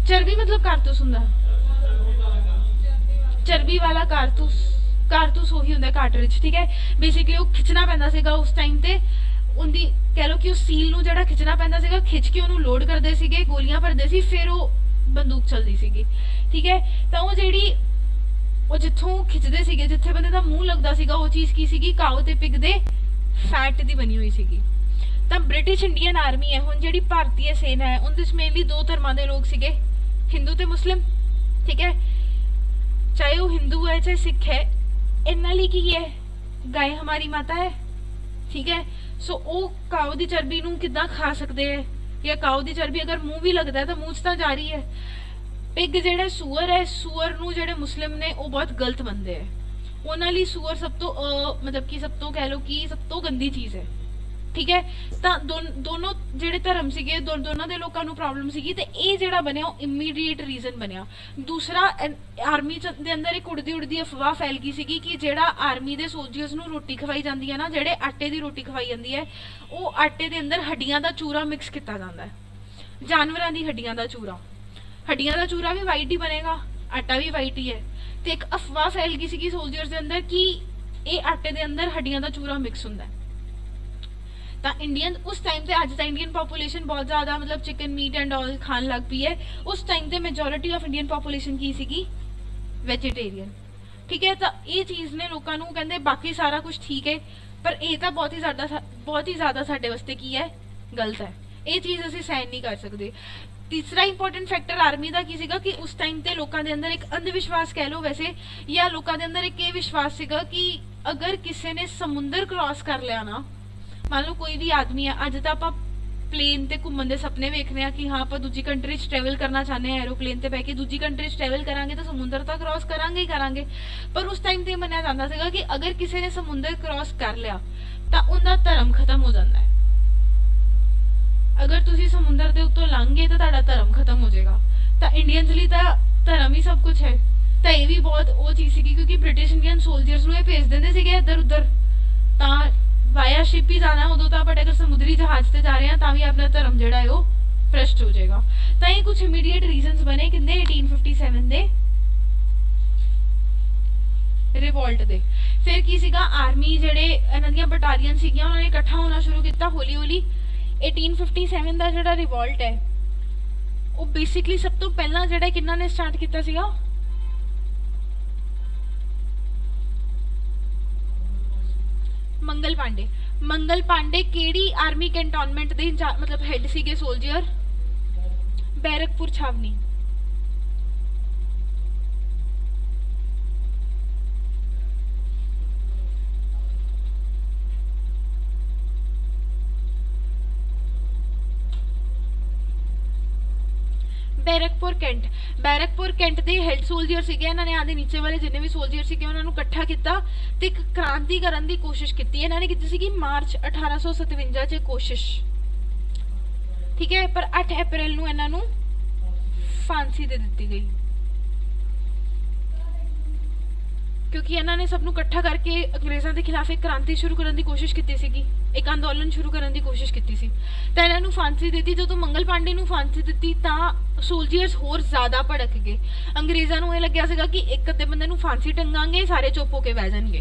ਚਰਬੀ ਮਤਲਬ ਕਾਰਤੂਸ ਹੁੰਦਾ, ਚਰਬੀ ਵਾਲਾ ਕਾਰਤੂਸ, ਕਾਰਤੂਸ ਉਹੀ ਹੁੰਦਾ ਕਾਰਟ੍ਰਿਜ, ਠੀਕ ਹੈ। ਬੇਸਿਕਲੀ ਉਹ ਖਿੱਚਣਾ ਪੈਂਦਾ ਸੀਗਾ ਉਸ ਟਾਈਮ ਤੇ, ਉਹਦੀ ਕਹਿ ਲਓ ਕਿ ਉਹ ਸੀਲ ਨੂੰ ਜਿਹੜਾ ਖਿੱਚਣਾ ਪੈਂਦਾ ਸੀਗਾ, ਖਿੱਚ ਕੇ ਉਹਨੂੰ ਲੋਡ ਕਰਦੇ ਸੀਗੇ, ਗੋਲੀਆਂ ਭਰਦੇ ਸੀ, ਫਿਰ ਉਹ ਬੰਦੂਕ ਚੱਲਦੀ ਸੀਗੀ, ਠੀਕ ਹੈ। ਤਾਂ ਉਹ ਜਿਹੜੀ ਉਹ ਜਿੱਥੋਂ ਖਿੱਚਦੇ ਸੀਗੇ, ਜਿੱਥੇ ਬੰਦੇ ਦਾ ਮੂੰਹ ਲੱਗਦਾ ਸੀਗਾ, ਉਹ ਚੀਜ਼ ਕੀ ਸੀਗੀ? ਕਾਓ ਤੇ ਪਿਗ ਦੇ ਫੈਟ ਦੀ ਬਣੀ ਹੋਈ ਸੀਗੀ। ਤਾਂ ਬ੍ਰਿਟਿਸ਼ ਇੰਡੀਅਨ ਆਰਮੀ ਹੈ ਹੁਣ, ਜਿਹੜੀ ਭਾਰਤੀ ਸੈਨਾ ਹੈ, ਉਹਦੇ ਵਿੱਚ ਮੇਨਲੀ ਦੋ ਧਰਮਾਂ ਦੇ ਲੋਕ ਸੀਗੇ, ਹਿੰਦੂ ਤੇ ਮੁਸਲਿਮ, ਠੀਕ ਹੈ। ਚਾਹੇ ਉਹ ਹਿੰਦੂ ਹੈ ਚਾਹੇ ਸਿੱਖ ਹੈ, ਇਹਨਾਂ ਲਈ ਕੀ ਹੈ? ਗਾय हमारी माता है, ठीक है। सो ਉਹ ਕਾਓ ਦੀ ਚਰਬੀ ਨੂੰ ਕਿੱਦਾਂ ਖਾ ਸਕਦੇ ਹੈ, ਜਾਂ ਕਾਓ ਦੀ ਚਰਬੀ ਅਗਰ ਮੂੰਹ ਵੀ ਲੱਗਦਾ ਹੈ ਤਾਂ ਮੂੰਹ 'ਚ ਤਾਂ ਜਾ ਰਹੀ ਹੈ। ਪਿਗ ਜਿਹੜਾ ਸੂਅਰ ਹੈ, ਸੂਅਰ ਨੂੰ ਜਿਹੜੇ ਮੁਸਲਿਮ ਨੇ ਉਹ ਬਹੁਤ ਗਲਤ ਮੰਨਦੇ ਹੈ, ਉਹਨਾਂ ਲਈ ਸੂਅਰ ਸਭ ਤੋਂ ਮਤਲਬ ਕਿ ਸਭ ਤੋਂ ਕਹਿ ਲਓ ਕਿ ਸਭ ਤੋਂ ਗੰਦੀ ਚੀਜ਼ ਹੈ, ਠੀਕ ਹੈ। ਤਾਂ ਦੋਨੋਂ ਜਿਹੜੇ ਧਰਮ ਸੀਗੇ, ਦੋਨਾਂ ਦੇ ਲੋਕਾਂ ਨੂੰ ਪ੍ਰੋਬਲਮ ਸੀਗੀ, ਤੇ ਇਹ ਜਿਹੜਾ ਬਣਿਆ ਉਹ ਇਮੀਡੀਏਟ ਰੀਜ਼ਨ ਬਣਿਆ। ਦੂਸਰਾ, ਆਰਮੀ ਦੇ ਅੰਦਰ ਇੱਕ ਉੜਦੀ ਅਫਵਾਹ ਫੈਲ ਗਈ ਸੀਗੀ ਕਿ ਜਿਹੜਾ ਆਰਮੀ ਦੇ ਸੋਲਜਰਸ ਨੂੰ ਰੋਟੀ ਖਵਾਈ ਜਾਂਦੀ ਹੈ ਨਾ, ਜਿਹੜੇ ਆਟੇ ਦੀ ਰੋਟੀ ਖਵਾਈ ਜਾਂਦੀ ਹੈ, ਉਹ ਆਟੇ ਦੇ ਅੰਦਰ ਹੱਡੀਆਂ ਦਾ ਚੂਰਾ ਮਿਕਸ ਕੀਤਾ ਜਾਂਦਾ ਹੈ, ਜਾਨਵਰਾਂ ਦੀ ਹੱਡੀਆਂ ਦਾ ਚੂਰਾ। ਹੱਡੀਆਂ ਦਾ ਚੂਰਾ ਵੀ ਵਾਈਟ ਹੀ ਬਣੇਗਾ, ਆਟਾ ਵੀ ਵਾਈਟ ਹੀ ਹੈ। ਤੇ ਇੱਕ ਅਫਵਾਹ ਫੈਲ ਗਈ ਸੀਗੀ ਸੋਲਜਰਸ ਦੇ ਅੰਦਰ ਕਿ ਇਹ ਆਟੇ ਦੇ ਅੰਦਰ ਹੱਡੀਆਂ ਦਾ ਚੂਰਾ ਮਿਕਸ ਹੁੰਦਾ ਹੈ। ਤਾਂ ਇੰਡੀਅਨ ਉਸ ਟਾਈਮ ਤੇ, ਅੱਜ ਤਾਂ ਇੰਡੀਅਨ ਪੋਪੂਲੇਸ਼ਨ ਬਹੁਤ ਜ਼ਿਆਦਾ ਮਤਲਬ ਚਿਕਨ ਮੀਟ ਐਂਡ ਆਲ ਖਾਣ ਲੱਗ ਪਈ ਹੈ, ਉਸ ਟਾਈਮ ਤੇ ਮੈਜੋਰਿਟੀ ਆਫ ਇੰਡੀਅਨ ਪੋਪੂਲੇਸ਼ਨ ਕੀ ਸੀਗੀ? ਵੈਜੀਟੇਰੀਅਨ, ਠੀਕ ਹੈ। ਤਾਂ ਇਹ ਚੀਜ਼ ਨੇ ਲੋਕਾਂ ਨੂੰ ਕਹਿੰਦੇ ਬਾਕੀ ਸਾਰਾ ਕੁਝ ਠੀਕ ਹੈ, ਪਰ ਇਹ ਤਾਂ ਬਹੁਤ ਹੀ ਜ਼ਿਆਦਾ ਸਾਡੇ ਵਾਸਤੇ ਕੀ ਹੈ? ਗਲਤ ਹੈ। ਇਹ ਚੀਜ਼ ਅਸੀਂ ਸਹਿਣ ਨਹੀਂ ਕਰ ਸਕਦੇ। ਤੀਸਰਾ ਇੰਪੋਰਟੈਂਟ ਫੈਕਟਰ ਆਰਮੀ ਦਾ ਕੀ ਸੀਗਾ ਕਿ ਉਸ ਟਾਈਮ ਤੇ ਲੋਕਾਂ ਦੇ ਅੰਦਰ ਇੱਕ ਅੰਧ ਵਿਸ਼ਵਾਸ ਕਹਿ ਲਓ ਵੈਸੇ, ਜਾਂ ਲੋਕਾਂ ਦੇ ਅੰਦਰ ਇੱਕ ਇਹ ਵਿਸ਼ਵਾਸ ਸੀਗਾ ਕਿ ਅਗਰ ਕਿਸੇ ਨੇ ਸਮੁੰਦਰ ਕ੍ਰਾਸ ਕਰ ਲਿਆ ਨਾ, ਮੰਨ ਲਓ ਕੋਈ ਵੀ ਆਦਮੀ ਆ, ਅੱਜ ਤਾਂ ਆਪਾਂ ਪਲੇਨ ਤੇ ਘੁੰਮਣ ਦੇ ਸੁਪਨੇ ਵੇਖਦੇ ਆ ਕਿ ਹਾਂ ਆਪਾਂ ਦੂਜੀ ਕੰਟਰੀ 'ਚ ਟਰੈਵਲ ਕਰਨਾ ਚਾਹੁੰਦੇ ਆ, ਐਰੋਪਲੇਨ ਤੇ ਬਹਿ ਕੇ ਦੂਜੀ ਕੰਟਰੀ 'ਚ ਟਰੈਵਲ ਕਰਾਂਗੇ ਤਾਂ ਸਮੁੰਦਰ ਤਾਂ ਕ੍ਰਾਸ ਕਰਾਂਗੇ ਹੀ ਕਰਾਂਗੇ। ਪਰ ਉਸ ਟਾਈਮ ਤੇ ਮੰਨਿਆ ਜਾਂਦਾ ਸੀਗਾ ਕਿ ਅਗਰ ਕਿਸੇ ਨੇ ਸਮੁੰਦਰ ਕ੍ਰਾਸ ਕਰ ਲਿਆ ਤਾਂ ਉਹਦਾ ਧਰਮ ਖਤਮ ਹੋ ਜਾਂਦਾ ਹੈ। ਅਗਰ ਤੁਸੀਂ ਸਮੁੰਦਰ ਦੇ ਉੱਤੋਂ ਲੰਘ ਗਏ ਤਾਂ ਤੁਹਾਡਾ ਧਰਮ ਖਤਮ ਹੋ ਜਾਏਗਾ। ਤਾਂ ਇੰਡੀਅਨਸ ਲਈ ਤਾਂ ਧਰਮ ਹੀ ਸਭ ਕੁਝ ਹੈ। ਤਾਂ ਇਹ ਵੀ ਬਹੁਤ ਉਹ ਚੀਜ਼ ਸੀਗੀ, ਕਿਉਂਕਿ ਬ੍ਰਿਟਿਸ਼ ਇੰਡੀਅਨ ਸੋਲਜਰਸ ਨੂੰ ਇਹ ਭੇਜ ਦਿੰਦੇ ਸੀਗੇ ਇੱਧਰ ਉੱਧਰ, ਤਾਂ ਵਾਇਆ ਸ਼ਿਪ ਹੀ ਜਾਣਾ ਉਦੋਂ ਤਾਂ, ਬਟ ਅਗਰ ਸਮੁੰਦਰੀ ਜਹਾਜ਼ ਤੇ ਜਾ ਰਹੇ ਹਾਂ ਤਾਂ ਵੀ ਆਪਣਾ ਧਰਮ ਜਿਹੜਾ ਹੈ ਉਹ ਭ੍ਰਸ਼ਟ ਹੋ ਜਾਏਗਾ। ਤਾਂ ਇਹ ਕੁਝ ਇਮੀਡੀਏਟ ਰੀਜ਼ਨਸ ਬਣੇ ਕਿੰਨੇ 1857 ਦੇ ਰਿਵੋਲਟ ਦੇ। ਫਿਰ ਕੀ ਸੀਗਾ, ਆਰਮੀ ਜਿਹੜੇ ਇਹਨਾਂ ਦੀਆਂ ਬਟਾਲੀਅਨ ਸੀਗੀਆਂ ਉਹਨਾਂ ਨੇ ਇਕੱਠਾ ਹੋਣਾ ਸ਼ੁਰੂ ਕੀਤਾ ਹੌਲੀ ਹੌਲੀ। 1857 ਦਾ ਜਿਹੜਾ ਰਿਵੋਲਟ ਹੈ ਉਹ ਬੇਸਿਕਲੀ ਸਭ ਤੋਂ ਪਹਿਲਾਂ ਜਿਹੜਾ ਕਿਹਨਾਂ ਨੇ ਸਟਾਰਟ ਕੀਤਾ ਸੀਗਾ? ਮੰਗਲ ਪਾਂਡੇ। ਮੰਗਲ ਪਾਂਡੇ ਕਿਹੜੀ ਆਰਮੀ ਕੈਂਟੋਨਮੈਂਟ ਦੇ ਮਤਲਬ ਹੈਡ ਸੀਗੇ ਸੋਲਜਰ? ਬੈਰਕਪੁਰ ਛਾਵਨੀ। ਬੈਰਕਪੁਰ ਕੈਂਟ ਦੇ ਹੈਡ ਸੋਲਜਰ ਸੀਗੇ। ਇਹਨਾਂ ਨੇ ਆਦੇ ਨੀਚੇ ਵਾਲੇ ਜਿੰਨੇ ਵੀ ਸੋਲਜਰ ਸੀਗੇ ਉਹਨਾਂ ਨੂੰ ਇਕੱਠਾ ਕੀਤਾ ਤੇ ਇੱਕ ਕ੍ਰਾਂਤੀ ਕਰਨ ਦੀ ਕੋਸ਼ਿਸ਼ ਕੀਤੀ। ਇਹਨਾਂ ਨੇ ਕੀਤੀ ਸੀਗੀ ਮਾਰਚ 1857 'ਚ ਕੋਸ਼ਿਸ਼। ठीक है। पर 8 अप्रैल ਨੂੰ ਇਹਨਾਂ ਨੂੰ फांसी दे दी गई क्योंकि इन्होंने सबनों इकट्ठा करके अंग्रेज़ों के खिलाफ एक क्रांति शुरू करने की कोशिश की सी, एक अंदोलन शुरू करने की कोशिश की सी। तो इन्होंने फांसी दी। जो मंगल पांडे नूं फांसी दी तो सोल्जर्स होर ज़्यादा भड़क गए। अंग्रेज़ों को यह लग्या सीगा कि एक अद्धे बंदे नूं फांसी टंगांगे सारे चुप होके बह जाएंगे,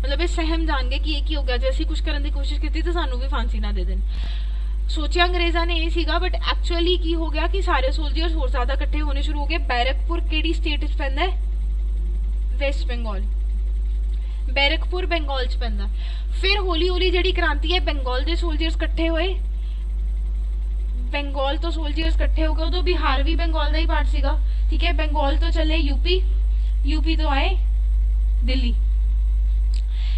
मतलब ये सहम जाएंगे कि ये की हो गया, जो असीं कुछ करने की कोशिश की तो सानू भी फांसी ना दे देन। सोचा अंग्रेज़ों ने ये सीगा, बट एक्चुअली की हो गया कि सारे सोल्जर्स होर ज़्यादा इकट्ठे होने शुरू हो गए। बैरकपुर किहड़ी स्टेट विच पैंदा है? वेस्ट बंगाल। बैरकपुर बंगाल च पैंदा। फिर हौली हौली जिहड़ी क्रांति है बंगाल के सोल्जर्स इकट्ठे होए, बंगाल तो सोल्जर्स इकट्ठे हो गए। उदों बिहार भी बंगाल का ही पार्ट सीगा, ठीक है। बंगाल तो चले यूपी, यूपी तो आए दिल्ली।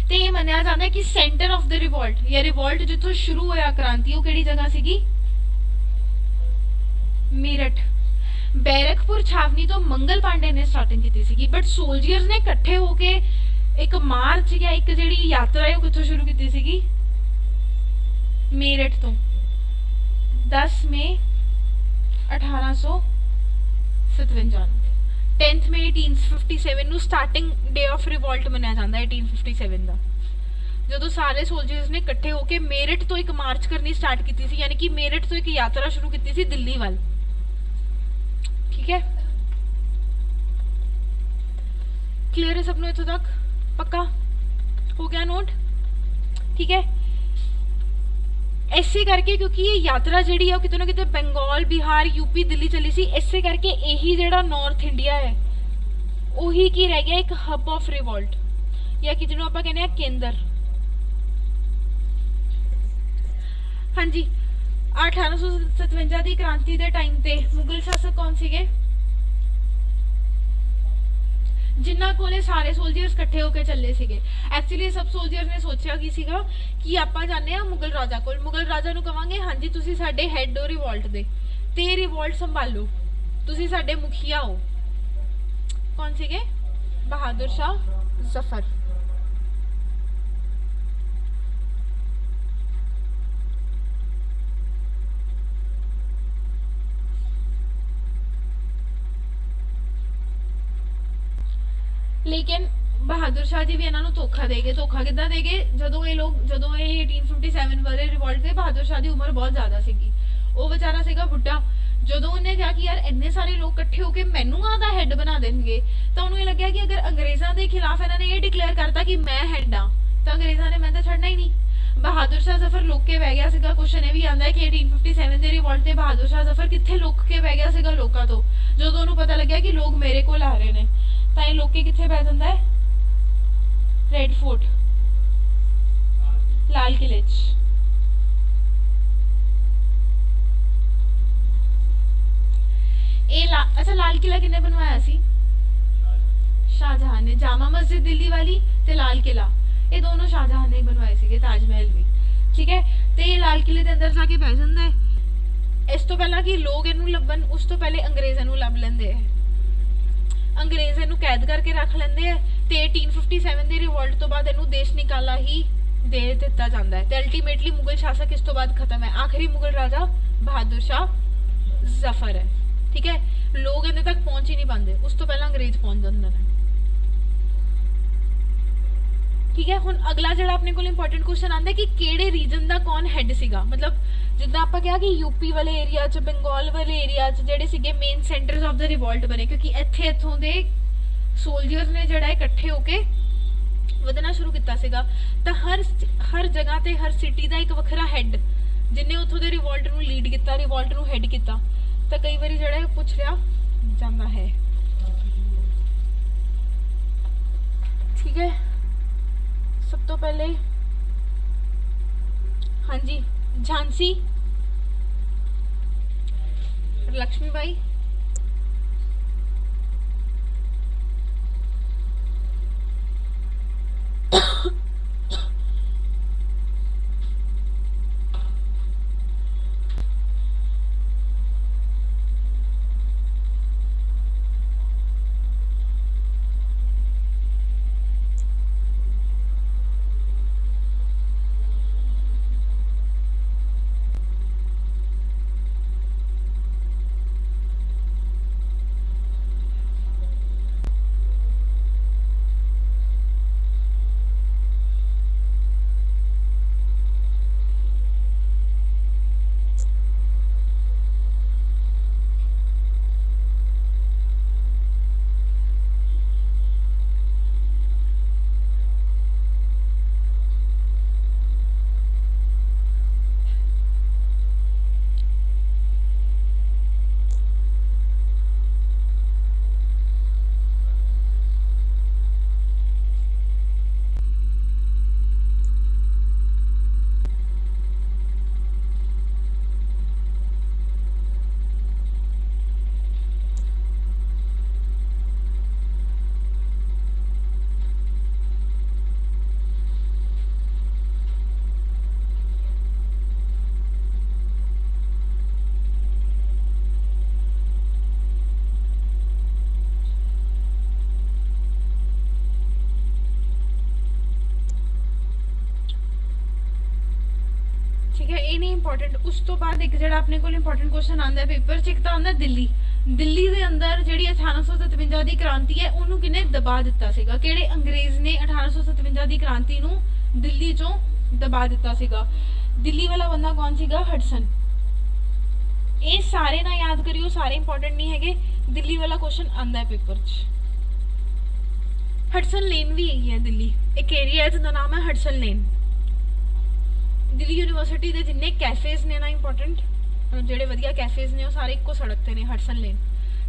तो ये मनिया जाता है कि सेंटर ऑफ द रिवोल्ट या रिवोल्ट जिथों शुरू होया क्रांति वो किहड़ी जगह सीगी? मेरठ। बैरकपुर छावनी तो मंगल पांडे ने स्टार्टिंग की थी, बट सोल्जर्स ने इकट्ठे होके एक मार्च या एक जिहड़ी यात्रा है वो किथों शुरू की थी? मेरठ तो 10 मई 1857 10 मई 1857 ਨੂੰ ਸਟਾਰਟਿੰਗ ਡੇ ਆਫ ਰਿਵੋਲਟ ਮੰਨਿਆ ਜਾਂਦਾ ਹੈ 1857 ਦਾ, ਜਦੋਂ ਸਾਰੇ ਸੋਲਜਰਸ ਨੇ ਇਕੱਠੇ ਹੋ ਕੇ ਮੇਰਠ ਤੋਂ ਇੱਕ ਮਾਰਚ ਕਰਨੀ ਸਟਾਰਟ ਕੀਤੀ ਸੀ, ਯਾਨੀ ਕਿ ਮੇਰਠ ਤੋਂ ਇੱਕ ਯਾਤਰਾ ਸ਼ੁਰੂ ਕੀਤੀ ਸੀ ਦਿੱਲੀ ਵੱਲ। ਠੀਕ ਹੈ, क्लियर है सबनों इत्थों तक? पक्का हो गया नोट? ठीक है, ऐसे करके क्योंकि ये यात्रा जिहड़ी है वो किते ना किते बंगाल, बिहार, यूपी, दिल्ली चली सी, ऐसे करके यही जिहड़ा नॉर्थ इंडिया है वही की रह गया एक हब ऑफ रिवोल्ट या कि जिन्होंने आपां कहने केंद्र। हाँ जी, 1857 की क्रांति के टाइम पे मुगल शासक कौन सीगे? जिन्ना कोले सारे सोल्जर्स इकट्ठे होकर चले सीगे। एक्चुअली सब सोल्जर्स ने सोचा की सीगा कि आपां जाने आ मुगल राजा कोल, मुगल राजा नूं कवांगे हाँ जी तुसीं साडे हैड हो रिवोल्ट दे ते रिवोल्ट संभालो, तुसीं साडे मुखिया हो। कौन सीगे? बहादुर शाह जफर। लेकिन बहादुर शाह जी भी इन्हों धोखा दे गए। धोखा कि दे गए? जो ये लोग जो ये 1857 वाले रिवोल्ट से बहादुर शाह की उम्र बहुत ज्यादा सी, वो बेचारा सीगा बुढ़ा। जो उन्हें कहा कि यार इन्ने सारे लोग इकट्ठे होकर मैनू आदा हैड बना देंगे, तो उन्होंने लग्या कि अगर अंग्रेजों के खिलाफ इन्होंने ये डिक्लेयर करता कि मैं हैड हाँ तो अंग्रेजों ने मैं तो छड़ना ही नहीं। बहादुर शाह जफर लुक के बह गया सीगा। क्वेश्चन ये भी आता है कि 1857 के रिवोल्ट से बहादुर शाह जफर कितने लुक के बह गया सीगा लोगों तो, जो उन्होंने पता लग्या कि लोग मेरे को आ रहे हैं तो ये लोग कितने बह जाता है? रेड फोर्ट, लाल किले। अच्छा लाल किला किन्ने बनवाया सी? शाहजहां ने। जामा मस्जिद दिल्ली वाली ते लाल किला ये दोनों शाहजहां ने बनवाए थे, ताजमहल भी। ठीक है, तो ये लाल किले के अंदर जाके बह जाता है। इस तो पहला कि लोग इनू लभन उस तो पहले अंग्रेज इनू लभ लेंदे है, अंग्रेज इनू कैद करके रख लेंदे है ते 1857 के रिवोल्ट तो बाद इनू देश निकाला ही दे दिता जाता है। तो अल्टीमेटली मुगल शासक इस तो बाद खत्म है। आखिरी मुगल राजा बहादुर शाह जफर है। ठीक है, लोग इन्हें तक पहुंच ही नहीं पाते, उस तो पहले अंग्रेज पहुंच जाते हैं। ठीक है, हुण अगला जिहड़ा अपने कोल इंपॉर्टेंट क्वेश्चन आंदा है कि किहड़े रीजन का कौन हैड सीगा। मतलब जिद्दां आपां कहा कि यूपी वाले एरिया च, बंगाल वाले एरिया च जिहड़े सीगे main centres of the revolt बने, क्योंकि इत्थे इत्थों दे सोल्जर्स ने जिहड़ा इकट्ठे होके वधना शुरू किया सीगा। तो हर जगह ते हर सिटी का एक वखरा हैड जिन्हें उत्थों दे रिवोल्ट नूं लीड किया, रिवोल्ट नूं हैड किया। तो कई बार जिहड़ा पूछ लिया जाता है। ठीक है, सब तो पहले हाँ जी झांसी लक्ष्मीबाई, इंपॉर्टेंट। उस तो बाद एक जो अपने को इंपॉर्टेंट क्वेश्चन आता है पेपर च, एक तो आता दिल्ली। दिल्ली के अंदर जी 1857 की क्रांति है उन्होंने किने दबा दिता सीगा, किहड़े अंग्रेज ने 1857 की क्रांति नूं दिल्ली चों दबा दिता सीगा। दिल्ली वाला बंदा कौन सीगा? हडसन। ये सारे ना याद करियो, सारे इंपॉर्टेंट नहीं है। दिल्ली वाला क्वेश्चन आता है पेपर च। हडसन लेन भी यही है दिल्ली, एक एरिया है जिसका नाम है हडसन लेन। दिल्ली यूनिवर्सिटी के जिन्ने कैफेज ने ना इंपॉर्टेंट ਜਿਹੜੇ ਵਧੀਆ कैफेज ने वो सारे ਇੱਕੋ सड़क ਤੇ ਨੇ, हडसन लेन।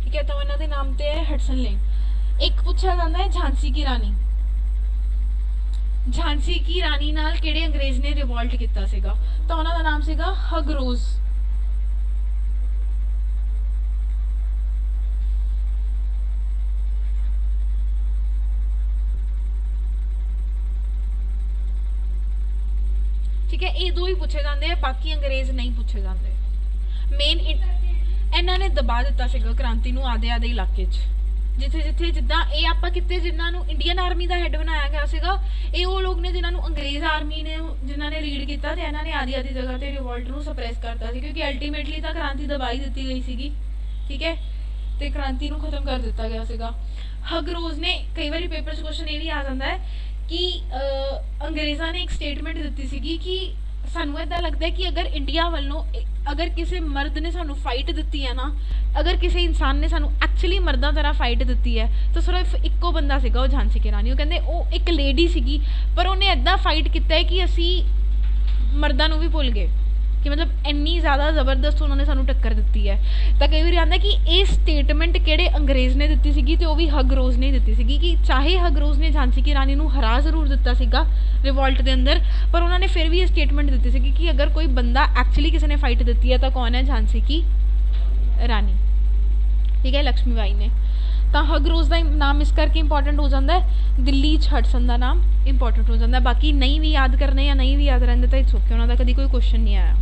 ठीक है, तो ਇਹਨਾਂ ਦੇ ਨਾਮ ਤੇ है हडसन लेन। एक पूछा ਜਾਂਦਾ है झांसी की रानी। झांसी की रानी नाल ਕਿਹੜੇ अंग्रेज ने रिवोल्ट ਕੀਤਾ ਸੀਗਾ? ਤਾਂ ਉਹਨਾਂ ਦਾ ਨਾਮ ਸੀਗਾ ਹਗਰੋਜ਼। ठीक है, ये दो ही पूछे जाते हैं, बाकी अंग्रेज नहीं पूछे जाते। मेन इन्हों ने दबा दिता सीगा क्रांति नूं आधे आधे इलाके च, जिथे जिथे जिद्दां ये आपां किते जिन्हां नूं इंडियन आर्मी का हैड बनाया गया सीगा, ये वो लोग ने जिन्हां नूं अंग्रेज आर्मी ने जिन्हां ने लीड किया, ते इन्हां ने आधी आधी जगह ते रिवोल्ट नूं सप्रेस करता सी, क्योंकि अल्टीमेटली तो क्रांति दबाई दी गई सीगी। ठीक है, तो क्रांति नूं खत्म कर दिता गया सीगा। हगरोज ने कई बार पेपर च क्वेश्चन ये भी आ जाता है कि अंग्रेज़ों ने एक स्टेटमेंट दी सी कि सानू इदा लगता है कि अगर इंडिया वालों अगर किसी मर्द ने सानू फाइट दी है ना, अगर किसी इंसान ने सानू एक्चुअली मर्दा तरह फाइट दी है, तो सिर्फ इक्को बंदा सीगा, वो झांसी की रानी। वो कहते वो एक लेडी सीगी, पर उन्हें इदा फाइट किया है कि असी मर्दा नू भी भुल गए, कि मतलब इन्नी ज़्यादा जबरदस्त उन्होंने सानू टक्कर दी है। तो कई बार आता कि ये स्टेटमेंट किहड़े अंग्रेज़ ने दी सी, तो भी हगरोज ने दी सी, कि चाहे हगरोज ने झांसी की रानी नू हरा जरूर दिता सीगा रिवोल्ट के अंदर, पर उन्होंने फिर भी ये स्टेटमेंट दी सी कि अगर कोई बंदा एक्चुअली किसी ने फाइट दी है तो कौन है? झांसी की रानी। ठीक है, लक्ष्मी बाई ने। तो हगरोज का नाम इस करके इंपॉर्टेंट हो जाता है, दिल्ली च हडसन का नाम इंपॉर्टेंट हो जाता है। बाकी नहीं भी याद करने या नहीं भी याद रहते तो इट्स ओके, उन्होंने कभी कोई क्वेश्चन नहीं आया।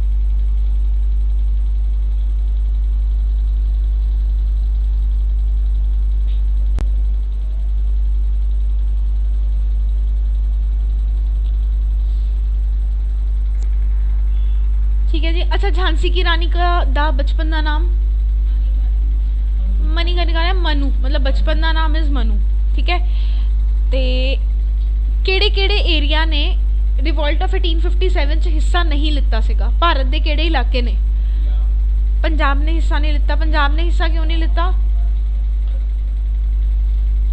ठीक है जी। अच्छा, झांसी की रानी का बचपन का नाम मणिकर्णिका है, मनु, मतलब बचपन का नाम इज मनु। ठीक है, तो केड़े केड़े एरिया ने रिवोल्ट ऑफ 1857 च हिस्सा नहीं लिता सीगा? भारत के केड़े इलाके ने? पंजाब ने हिस्सा नहीं लिता। पंजाब ने हिस्सा क्यों नहीं लिता?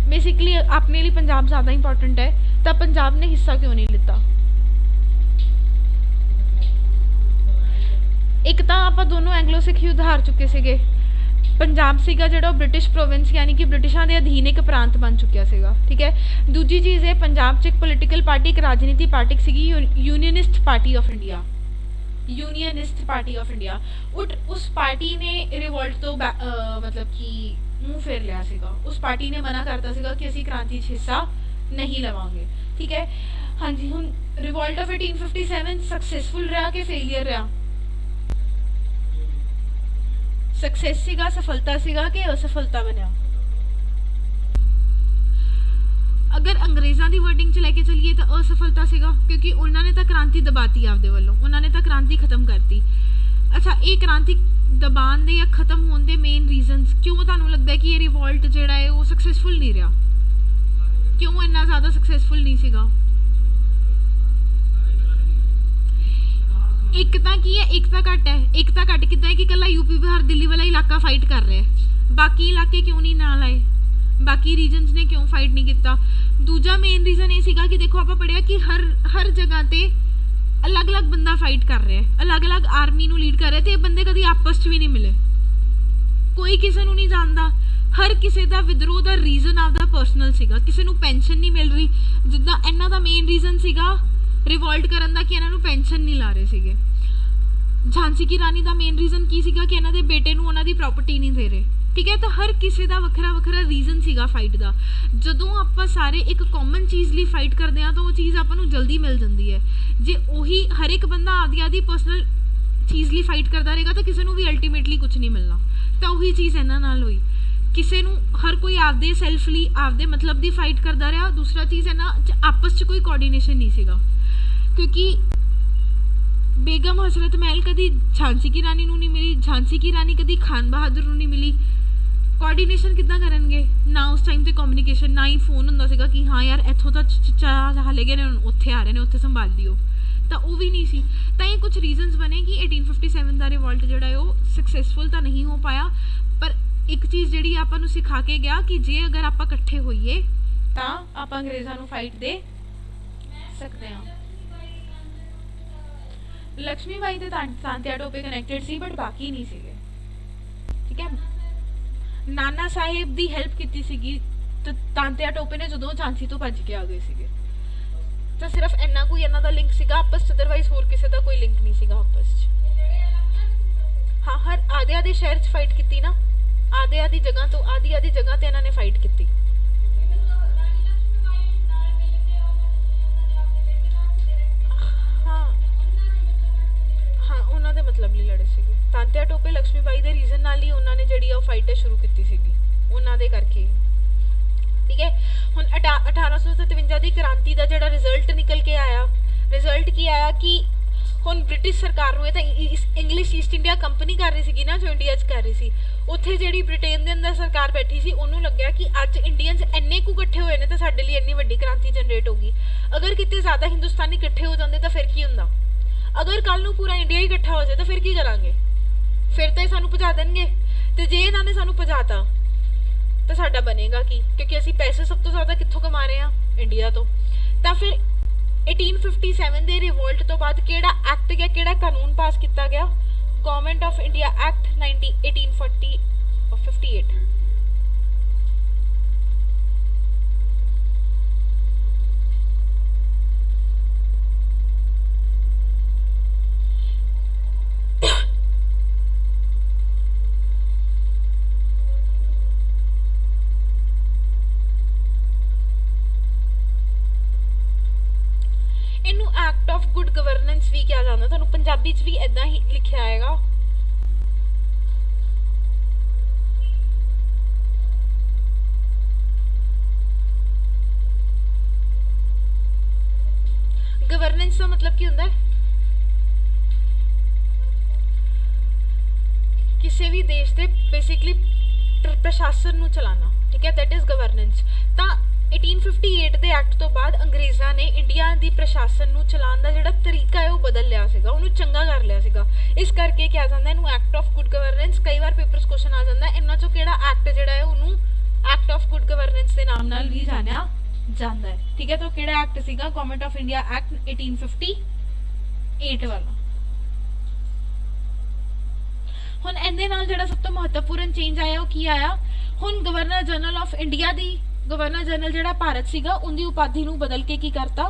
बेसिकली अपने लिए पंजाब ज़्यादा इंपॉर्टेंट है, तो पंजाब ने हिस्सा क्यों नहीं लिता? एक तो आप दोनों एंग्लो सिख युद्ध हार चुके थे। पंजाब सीगा जो ब्रिटिश प्रोविंस यानी कि ब्रिटिशों के अधीन एक प्रांत बन चुका सीगा। ठीक है, दूजी चीज़ है पंजाब च एक पोलिटिकल पार्टी, एक राजनीति पार्टी सीगी unionist party of India. Unionist party of India उस पार्टी ने रिवोल्ट तो मतलब कि मुँह फेर लिया सीगा। उस पार्टी ने मना करता सीगा कि असी क्रांति हिस्सा नहीं लवांगे। ठीक है, हाँ जी। हुण रिवोल्ट ऑफ 1857 सक्सैसफुल रहा कि फेलियर रहा? सक्सेस सीगा, सफलता सीगा कि असफलता बनिया? अगर अंग्रेज़ों की वर्डिंग च लैके चलीए तो असफलता सीगा, क्योंकि उन्होंने तो क्रांति दबाती आपदे वालों, उन्होंने तो क्रांति खत्म करती। अच्छा, ये क्रांति दबान दे या खत्म होने के मेन रीजनस क्यों तुहानूं लगता है कि ये रिवोल्ट जिहड़ा है वो सक्सैसफुल नहीं रहा? क्यों इन्ना ज़्यादा सक्सैसफुल नहीं सीगा? एकता की है, एकता घट है। एकता घट कितना है कि कला यूपी बिहार दिल्ली वाला इलाका फाइट कर रहा है, बाकी इलाके क्यों नहीं नाल आए? बाकी रीजनस ने क्यों फाइट नहीं किया? दूजा मेन रीजन ये सीगा कि देखो आप पढ़िया कि हर जगह ते अलग अलग बंदा फाइट कर रहा है, अलग अलग आर्मी नू लीड कर रहा है, तो बंदे कभी आपस च भी नहीं मिले, कोई किसी नू नहीं जानता। हर किसी का विद्रोह का रीजन आपका पर्सनल सीगा, किसी नू पेंशन नहीं मिल रही, जिद्दां इन्हां दा मेन रीजन सीगा रिवोल्ट करन दा कि इन्हां नू पेंशन नहीं ला रहे सीगे। झांसी की रानी का मेन रीजन की सीगा कि इन्हां दे बेटे नू उन्हां दी प्रॉपर्टी नहीं दे रहे। ठीक है, तो हर किसी का वखरा वखरा रीजन सीगा फाइट का। जदों आपां सारे एक कॉमन चीज़ लिए फाइट करते हैं तो वो चीज़ आपां नू जल्दी मिल जाती है। जे उही हर एक बंदा आदि आदि पर्सनल चीज़ लिए फाइट करता रहेगा तो किसी नू भी अल्टीमेटली कुछ नहीं मिलना। तो उही चीज़ इन्हां नाल हुई, किसी नू हर कोई आपदे सैल्फ ली आपदे मतलब की फाइट करता रहा। दूसरा चीज़ इन्हां आपस च कोई कोऑर्डिनेशन नहीं सीगा, क्योंकि बेगम हसरत महल कभी झांसी की रानी नूं नहीं मिली, झांसी की रानी कभी खान बहादुर नूं नहीं मिली। कोआर्ਡੀਨੇਸ਼ਨ किद्दां करनगे? ना उस टाइम ते कम्युनिकेशन, ना ही फोन हुंदा सीगा कि हाँ यार इत्थों तो हले गए ने, उत्थे आ रहे ने, उत्थे संभाल लियो, तो वो भी नहीं सी। तो ये कुछ रीजनस बने कि 1857 का रिवोल्ट जिहड़ा है वो सक्सैसफुल तो नहीं हो पाया, पर एक चीज़ जिहड़ी आपां नूं सिखा के गया कि जे अगर आपां इकट्ठे होईए तां आपां अंग्रेज़ां नूं फाइट दे सकते हैं। लक्ष्मी बाई ते तांतिया टोपे कनैक्टेड सी, बट बाकी नहीं सीगे, ठीक है। नाना साहिब दी हेल्प की सीगी तो तांतिया टोपे ने जदों झांसी तो भज के आ गए सीगे, तो सिर्फ इन्ना कोई इन्ना दा लिंक सीगा आपस च, अदरवाइज होर किसी का कोई लिंक नहीं सीगा आपस च। हाँ, हर आधे आधे शहर च फाइट की ना, आधे आधी जगह तो आधी जगह ते इन्होंने फाइट की। उन्होंने मतलब नहीं लड़े सीगे तांतिया टोपे लक्ष्मी बाई के रीजन नाल ही उन्होंने जी फाइट शुरू की सीगी, उन्होंने करके, ठीक है। हुण 1857 की क्रांति का जो रिजल्ट निकल के आया, रिजल्ट की आया कि हुण ब्रिटिश सरकार नूं, इंग्लिश ईस्ट इंडिया कंपनी कर रही सी ना, जो इंडिया च कर रही सी, उत्थे जिहड़ी ब्रिटेन के अंदर सरकार बैठी सी, उन्होंने लग्या कि अज इंडियंस इन्ने कु इकट्ठे हुए ने तो साडे लई इन्नी वड्डी क्रांति जनरेट होगी। अगर किते ज़्यादा हिंदुस्तानी इकट्ठे हो जाते तो फिर की हुंदा, अगर कल नूं पूरा इंडिया ही इकट्ठा हो जाए तो फिर की करांगे, फिर तो सानू भजा देंगे। तो जे इन्होंने सानू भजाता तो साडा बनेगा की, क्योंकि असी पैसे सब तो ज़्यादा कित्थों कमा रहे हैं, इंडिया तो फिर 1857 के रिवोल्ट तो बाद केड़ा एक्ट गया, केड़ा कानून पास किया गया, गवर्नमेंट ऑफ इंडिया एक्ट 1858। इनू एक्ट ऑफ गुड गवर्नेंस भी क्या जाता, तुहानू पंजाबी च भी इदा ही लिखा आएगा। गवर्नेंस का मतलब की होंदा है, किसी भी देश के बेसिकली प्रशासन नू चलाना, ठीक है, दैट इज गवर्नेंस। तो 1858 के एक्ट तो बाद अंग्रेज़ों ने इंडिया की प्रशासन नू चलाने का जिहड़ा तरीका है वो बदल लिया सीगा, उन्होंने चंगा कर लिया सीगा। इस करके क्या जाता है, इनू एक्ट ऑफ गुड गवर्नेंस, कई बार पेपर्स क्वेश्चन आ जाता है, इन्होंने चो केड़ा एक्ट जिहड़ा है उन्होंने एक्ट ऑफ गुड गवर्नेंस के नाम नाल भी जानिया जाता है, ठीक है। तो केड़ा एक्ट सीगा, गवर्नमेंट ऑफ इंडिया एक्ट 1858 वाला। हुण इहदे नाल जिहड़ा सब तो महत्वपूर्ण चेंज आया वो की आया, हुण governor general of India the, governor general जिहड़ा भारत सीगा उनकी उपाधि नू बदल के की करता,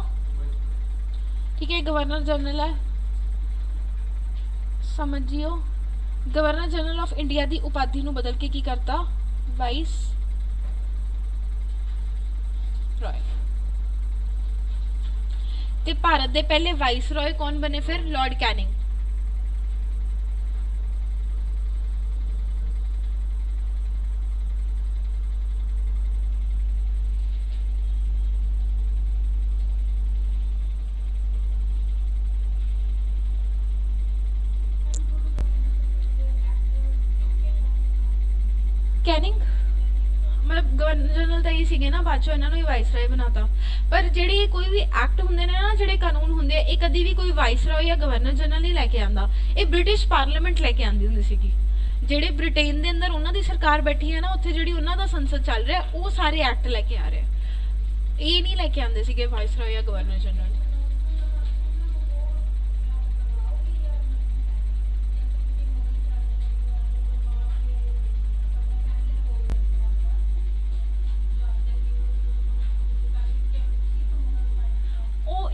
ठीक है, गवर्नर जनरल है, समझियो, गवर्नर जनरल ऑफ इंडिया की उपाधि नू बदल के की करता, वाइस रॉय। ते भारत दे पहले वाइस रॉय कौन बने फिर, लॉर्ड कैनिंग। कैनिंग मतलब गवर्नर जनरल तो ये सीगे ना, बाद चो इन्होंने वाइस रॉय बनाता, पर जेडे कोई भी एक्ट होंगे ने ना, जेडे कानून होंगे, ये कभी भी कोई वाइस रॉय या गवर्नर जनरल नहीं लैके आंदा, ये ब्रिटिश पार्लीमेंट लैके आंदी हुंदी सीगी। जेडे ब्रिटेन के अंदर उन्होंने सरकार बैठी है ना, उत्थे जेडी उन्हों दा संसद चल रहा है, वो सारे एक्ट लैके आ रहे हैं, ये नहीं लैके आंदे सीगे वाइस रॉय या गवर्नर जनरल।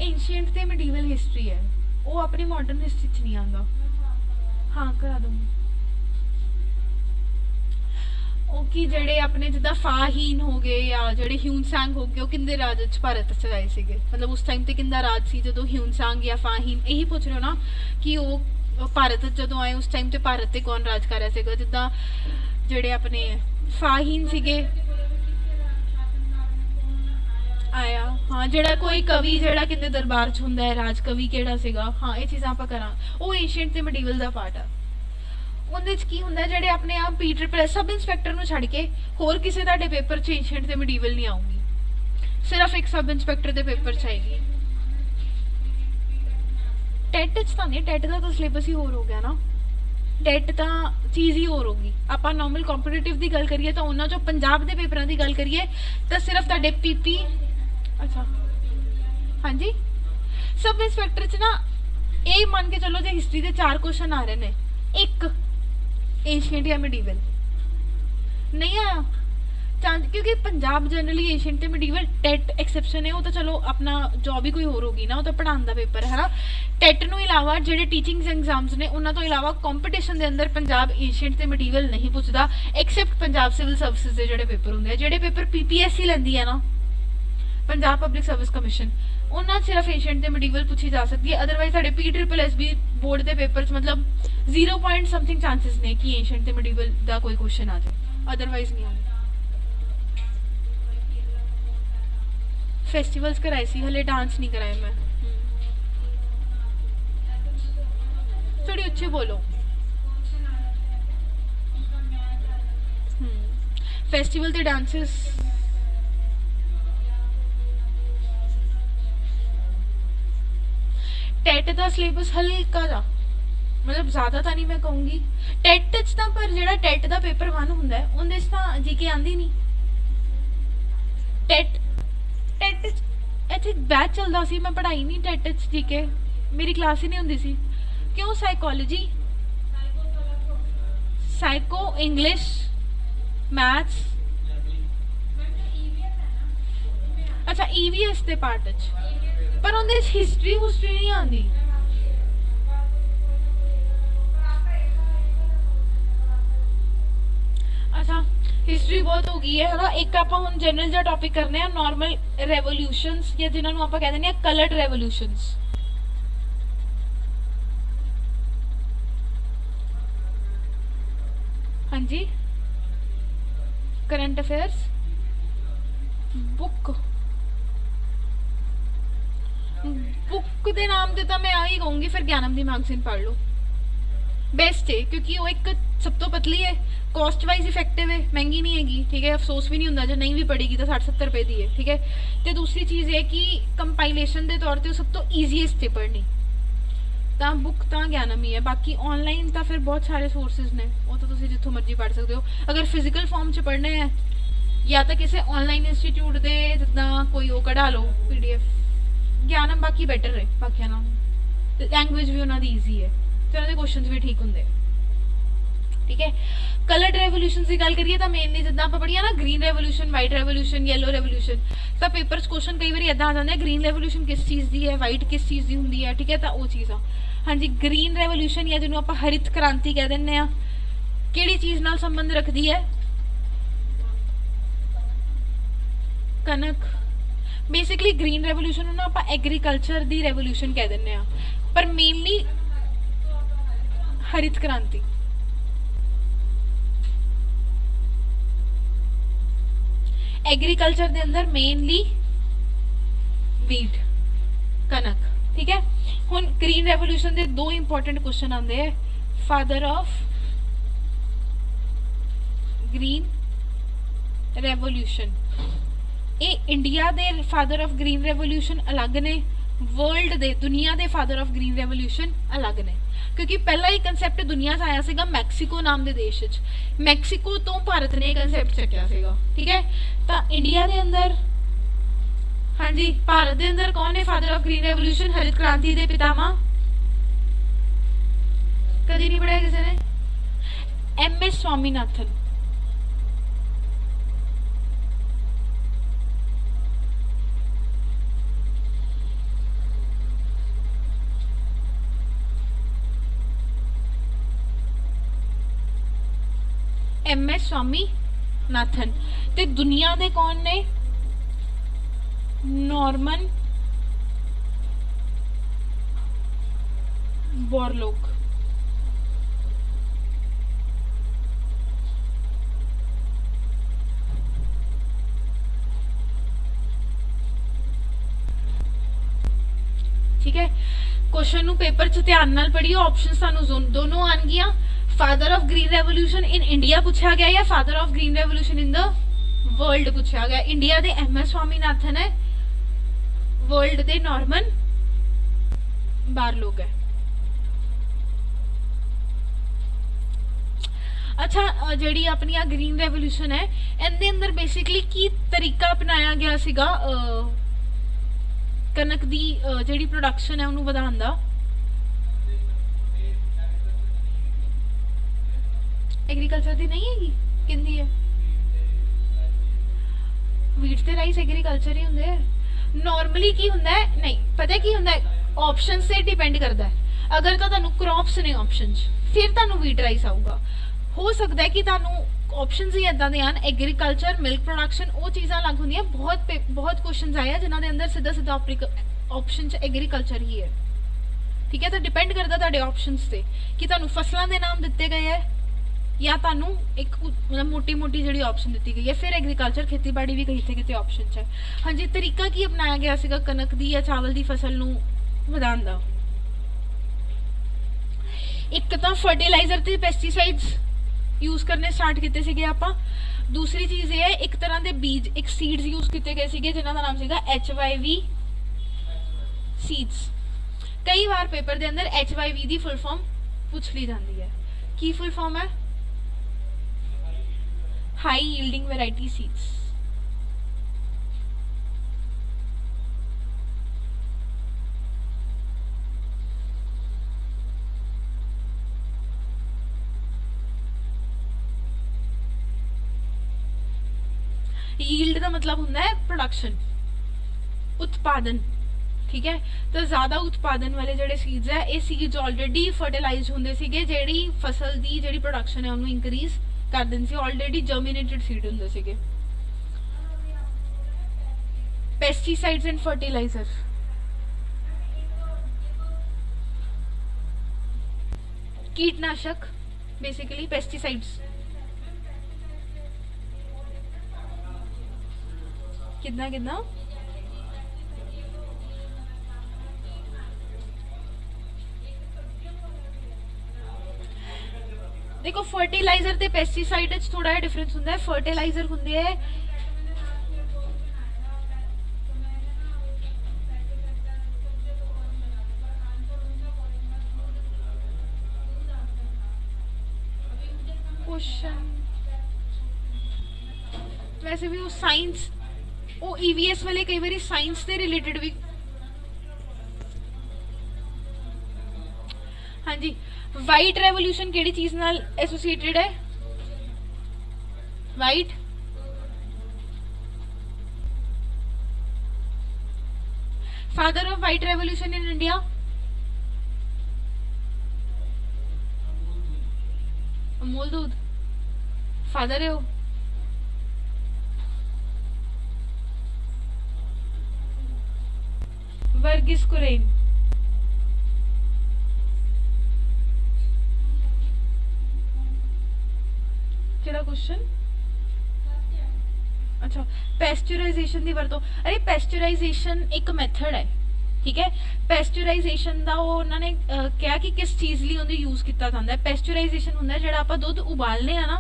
एंशियंट ते मिडीवल हिस्ट्री है, वो अपनी मॉडर्न हिस्ट्री च नहीं आंदा। हाँ करा दूंगी, वो कि जेडे अपने जिदा फाहीन हो गए या जेडे ह्यून सांग हो गए, वो किंदे राज च भारत च आए सीगे, मतलब उस टाइम ते किंदा राज सी जदों ह्यून सांग या फाहीन, यही पूछ रहे हो ना कि वो भारत जदों आए उस टाइम ते भारत ते कौन राज कर रहा सीगा, जिदा जेडे अपने फाहीन सीगे आया हाँ ਜਿਹੜਾ ਕੋਈ ਕਵੀ ਜਿਹੜਾ ਕਿਤੇ ਦਰਬਾਰ 'ਚ ਹੁੰਦਾ ਹੈ, ਰਾਜ ਕਵੀ ਕਿਹੜਾ ਸੀਗਾ, ਹਾਂ ਇਹ ਚੀਜ਼ਾਂ ਆਪਾਂ ਕਰਾਂ, ਉਹ ਏਸ਼ੀਅੰਟ ਤੇ ਮਿਡੀਵਲ ਦਾ ਪਾਰਟ ਆ। ਉਹਦੇ 'ਚ ਕੀ ਹੁੰਦਾ, ਜਿਹੜੇ ਆਪਣੇ ਆਪ ਪੀ ਸਬ ਇੰਸਪੈਕਟਰ ਨੂੰ ਛੱਡ ਕੇ ਹੋਰ ਕਿਸੇ ਤੁਹਾਡੇ ਪੇਪਰ 'ਚ ਏਸ਼ੀਅੰਟ ਤੇ ਮਿਡੀਵਲ ਨਹੀਂ ਆਊਗੀ, ਸਿਰਫ ਇੱਕ ਸਬ ਇੰਸਪੈਕਟਰ ਦੇ ਪੇਪਰ 'ਚ ਆਏਗੀ। ਟੈਟ 'ਚ ਤਾਂ ਨਹੀਂ, ਟੈਟ ਦਾ ਤਾਂ ਸਿਲੇਬਸ ਹੀ ਹੋਰ ਹੋ ਗਿਆ ਨਾ, ਟੈਟ ਤਾਂ ਚੀਜ਼ ਹੀ ਹੋਰ ਹੋਗੀ। ਆਪਾਂ ਨਾਰਮਲ ਕੰਪੀਟੀਟਿਵ ਦੀ ਗੱਲ ਕਰੀਏ ਤਾਂ ਉਹਨਾਂ 'ਚੋਂ ਪੰਜਾਬ ਦੇ ਪੇਪਰਾਂ ਦੀ ਗੱਲ ਕਰੀਏ ਤਾਂ ਸਿਰਫ ਤੁਹਾਡੇ ਪੀਪੀ, ਅੱਛਾ ਹਾਂਜੀ, ਸਬ ਇੰਸਪੈਕਟਰ 'ਚ ਨਾ ਇਹ ਮੰਨ ਕੇ ਚਲੋ ਜੇ ਹਿਸਟਰੀ ਦੇ 4 ਕੁਐਸਚਨ ਆ ਰਹੇ ਨੇ, ਇੱਕ एशियंट या मिडीवल नहीं आया चांस, क्योंकि पंजाब जनरली एशियंट ते मिडीवल टेट एक्सेप्शन है, वो तो चलो अपना जॉब ही कोई होर होगी ना, वो तो पढ़ाने का पेपर है ना। टेट नूं इलावा जेडे टीचिंग एग्जाम्स ने उन्हां तो इलावा कंपटीशन दे अंदर पंजाब एशियंट ते मिडीवल नहीं पुछदा, एक्सेप्ट पंजाब सिविल सर्विसेज दे जेडे पेपर हुंदे, जेडे पेपर पीपीएससी लैंदी है ना, पंजाब पब्लिक सर्विस कमीशन, उन्हां सिर्फ एशियंट ते मिडीवल पूछी जा सकती है। अदरवाइज साडे PSSB बोर्ड के पेपर च मतलब 0 पॉइंट समथिंग चांसेस ने कि एशियंट ते मिडीवल दा कोई क्वेश्चन आ जाए, अदरवाइज नहीं आए। फेस्टिवल्स कराए सी, हले डांस नहीं कराए मैं, थोड़ी अच्छी बोलो। फेस्टिवल ते डांसेस टेट का सिलेबस हल्का जा, मतलब ज़्यादा तो नहीं मैं कहूँगी टेट च तां, पर जेड़ा टेट का पेपर 1 हुंदा है उहदे च तां जीके आंदी नहीं। टेट टेट इत्थे बैच चलदा सी, मैं पढ़ाई नहीं टेट च जीके, मेरी क्लास ही नहीं हुंदी सी। क्यों? साइकोलॉजी, साइको, इंग्लिश, मैथ्स, अच्छा EVS के पार्ट च, पर उनदे हिस्ट्री हुस्ट्री नहीं आती। अच्छा हिस्ट्री बहुत हो गई है ना। एक आप हम जनरल जो टॉपिक करने हैं नॉर्मल रेवोल्यूशंस, या जिन्होंने आप कहते हैं कलर्ड रेवोल्यूशंस। हाँ जी, करंट अफेयर्स बुक, बुक के नाम से तो मैं आ ही कहूँगी फिर ज्ञानम दी मैगजीन पढ़ लो, बेस्ट है, क्योंकि वो एक सब तो पतली है, कॉस्ट वाइज इफेक्टिव है, महंगी नहीं हैगी, ठीक है, अफसोस भी नहीं होता जो नहीं भी पड़ेगी तो 60-70 रुपए दी है, ठीक है। तो दूसरी चीज़ है कि कंपाइलेशन के तौर पर सब तो ईजीएस्ट है पढ़नी, तो बुक तो ज्ञानम ही है। बाकी ऑनलाइन तो फिर बहुत सारे सोर्सेज ने, वो तो तुम जितों मर्जी पढ़ सकते हो। अगर फिजिकल फॉर्म च पढ़ने हैं या तो किसी ऑनलाइन इंस्टीट्यूट के जिदा कोई वो कढ़ा लो PDF, ज्ञानम बाकी बेटर है, बाकी ना लैंग्वेज भी उन्होंने ईजी है, तो उन्होंने क्वेश्चन भी ठीक होंगे, ठीक है। कलर्ड रेवोल्यूशन की गल करिए तो मेनली जिदा आप पढ़िए ना green revolution, white revolution, yellow revolution, तो पेपर क्वेश्चन कई बार इदा आ जाते हैं ग्रीन रेवोल्यूशन किस चीज़ की है, वाइट किस चीज़ की होंगी है, ठीक है, तो वो चीज़ आ। हाँ जी, ग्रीन रेवोल्यूशन या जिन्होंने आप हरित क्रांति कह दें, किहड़ी चीज़ नाल संबंध रखती है, कनक। बेसिकली ग्रीन रेवोल्यूशन ना आप एग्रीकल्चर दी रेवोल्यूशन कह दें, पर मेनली हरित क्रांति। एग्रीकल्चर दे अंदर मेनली वीट, कनक, ठीक है। हुन ग्रीन रेवोल्यूशन दे 2 इंपॉर्टेंट क्वेश्चन आते हैं, फादर ऑफ ग्रीन रेवोल्यूशन, ये इंडिया दे फादर ऑफ ग्रीन रेवोल्यूशन अलग ने, वर्ल्ड दे दुनिया दे फादर ऑफ ग्रीन रेवोल्यूशन अलग ने, क्योंकि पहला ही कंसैप्ट दुनिया से आया सीगा मैक्सीको नाम के देश च, मैक्सीको तो भारत ने कंसैप्ट चक्या सीगा, ठीक है। तो इंडिया के अंदर, हाँ जी, भारत के अंदर कौन है फादर ऑफ ग्रीन रेवोल्यूशन, हरित क्रांति के पितामह, कभी नहीं पढ़ा किसी ने, MS स्वामीनाथन। MS स्वामीनाथन। ते दुनिया दे कौन ने, नॉर्मन बोरलॉग। ठीक है, क्वेश्चन नु पेपर च ध्यान नाल पढ़ियो, ऑप्शंस तुहानू दोनों आनगियां। Father of green revolution in India पूछा गया या father of green revolution in the world पूछा गया। इंडिया दे एम एस स्वामीनाथन है, वर्ल्ड दे नॉर्मन बारलोग है। अच्छा, जेडी अपनी आ ग्रीन रेवोल्यूशन है, इनदे अंदर बेसिकली की तरीका अपनाया गया सीगा कनक दी जेडी प्रोडक्शन है उन्होंने वधाउण दा। एग्रीकल्चर दी नहीं हैगी, किंदी है? वीट ते राइस एग्रीकल्चर ही हुंदे। नॉर्मली की हुंदा है, नहीं पता की हुंदा है, ऑप्शन से डिपेंड करता है। अगर तो तुहानू क्रॉप्स ने ऑप्शन फिर तुहानू वीट राइस आऊगा। हो सकता है कि तुहानू ऑप्शंस ही इदां दे आन, एग्रीकल्चर मिल्क प्रोडक्शन वो चीज़ां अलग होंदियां। बहुत क्वेश्चन आए हैं जिन्हां दे अंदर सीधा सीधा ऑप्शन च एग्रीकल्चर ही है। ठीक है, तो डिपेंड करता तुहाडे ऑप्शंस ते कि तुहानू फसलों के नाम दिते गए है या तुहानू एक मतलब मोटी मोटी जिहड़ी ऑप्शन दी गई है, फिर एग्रीकल्चर खेतीबाड़ी भी किते किते ऑप्शन है। हाँ जी, तरीका की अपनाया गया सीगा कनक दी या चावल की फसल नू वधाउण दा। एक तो फर्टिलाइजर ते पेस्टिसाइड्स यूज करने स्टार्ट किए सीगे आपां। दूसरी चीज़ ये है, एक तरह के बीज, एक सीड्स यूज किए गए सीगे जिन्हां दा नाम सीगा HYV सीड्स। कई बार पेपर के अंदर HYV की फुल फॉर्म पूछ ली जाती है। की फुल फॉर्म है? High yielding variety seeds. Yield का मतलब होता है प्रोडक्शन, उत्पादन। ठीक है, तो ज्यादा उत्पादन वाले जेडे सीड्स है, ये सीड्स ऑलरेडी फर्टिलाइज होंदे सीगे, जेडी फसल की जेडी प्रोडक्शन है उन्होंने इंक्रीज कर देनी सी। ऑलरेडी जर्मिनेटेड सीड होंदे सीगे। पेस्टिसाइड्स एंड फर्टिलाइजर, कीटनाशक बेसिकली पेस्टिसाइड्स। कितना कितना देखो, फर्टिलाइजर ते पेस्टिसाइड थोड़ा डिफरेंस होंदा है। फर्टिलाइजर होंदे है क्वेश्चन, वैसे भी वो साइंस, वो EVS वाले कई बार साइंस से रिलेटेड भी। हाँ जी, वाइट रेवोल्यूशन केड़ी चीज नाल एसोसिएटेड है? White father of white revolution in India? Amul दूध फादर है वो। वर्गीस कुरियन। केड़ा क्वेश्चन? अच्छा, पेस्चराइजेशन की वरतों। अरे पेस्चराइजेशन एक मैथड है। ठीक है, पेस्चराइजेशन का वो उन्होंने कहा कि किस चीज़ लिए उन्हें यूज किया जाता है। पेस्चराइजेशन होंगे जो आप दुध उबालने हैं ना,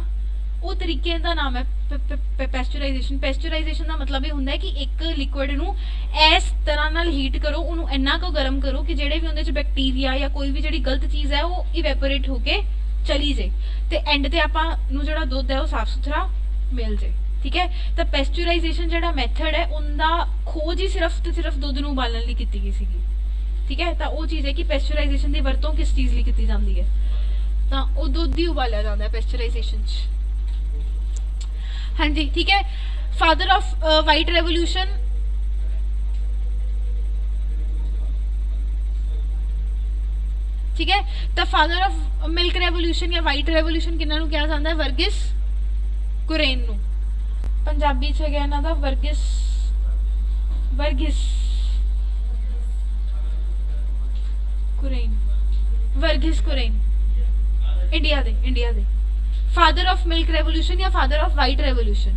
वो तरीके का नाम है पेस्चराइजेशन। पेस्चराइजेशन का मतलब ये होंगे कि एक लिक्विड नू इस तरह नाल हीट करो, उन्होंने इन्ना को गर्म करो कि जेडे भी उन्हें बैक्टीरिया या कोई भी जी गलत चीज़ है वो इवेपोरेट होके चली जाए, तो एंड ते आपां नू जो दुध है वो साफ सुथरा मिल जाए। ठीक है, तो पेस्चराइजेशन जो मैथड है उनका खोज ही सिर्फ दुध नू उबालने लिए की गई सी। ठीक है, तो वो चीज़ है कि पेस्चराइजेशन की वरतों किस चीज़ लिए की जाती है, तो वो दुध ही उबालिया जाता है पेस्चराइजेशन। हाँ जी, ठीक है, फादर ऑफ वाइट रेवोल्यूशन ठीक है, तो फादर ऑफ मिल्क रेवोल्यूशन या वाइट रेवोल्यूशन किन्हों कहा जाता है? वर्गीस कुरियन नू। पंजाबी च है इन्हों का वर्गीस कुरियन। वर्गीस कुरियन इंडिया दे फादर ऑफ मिल्क रेवोल्यूशन या father of white revolution?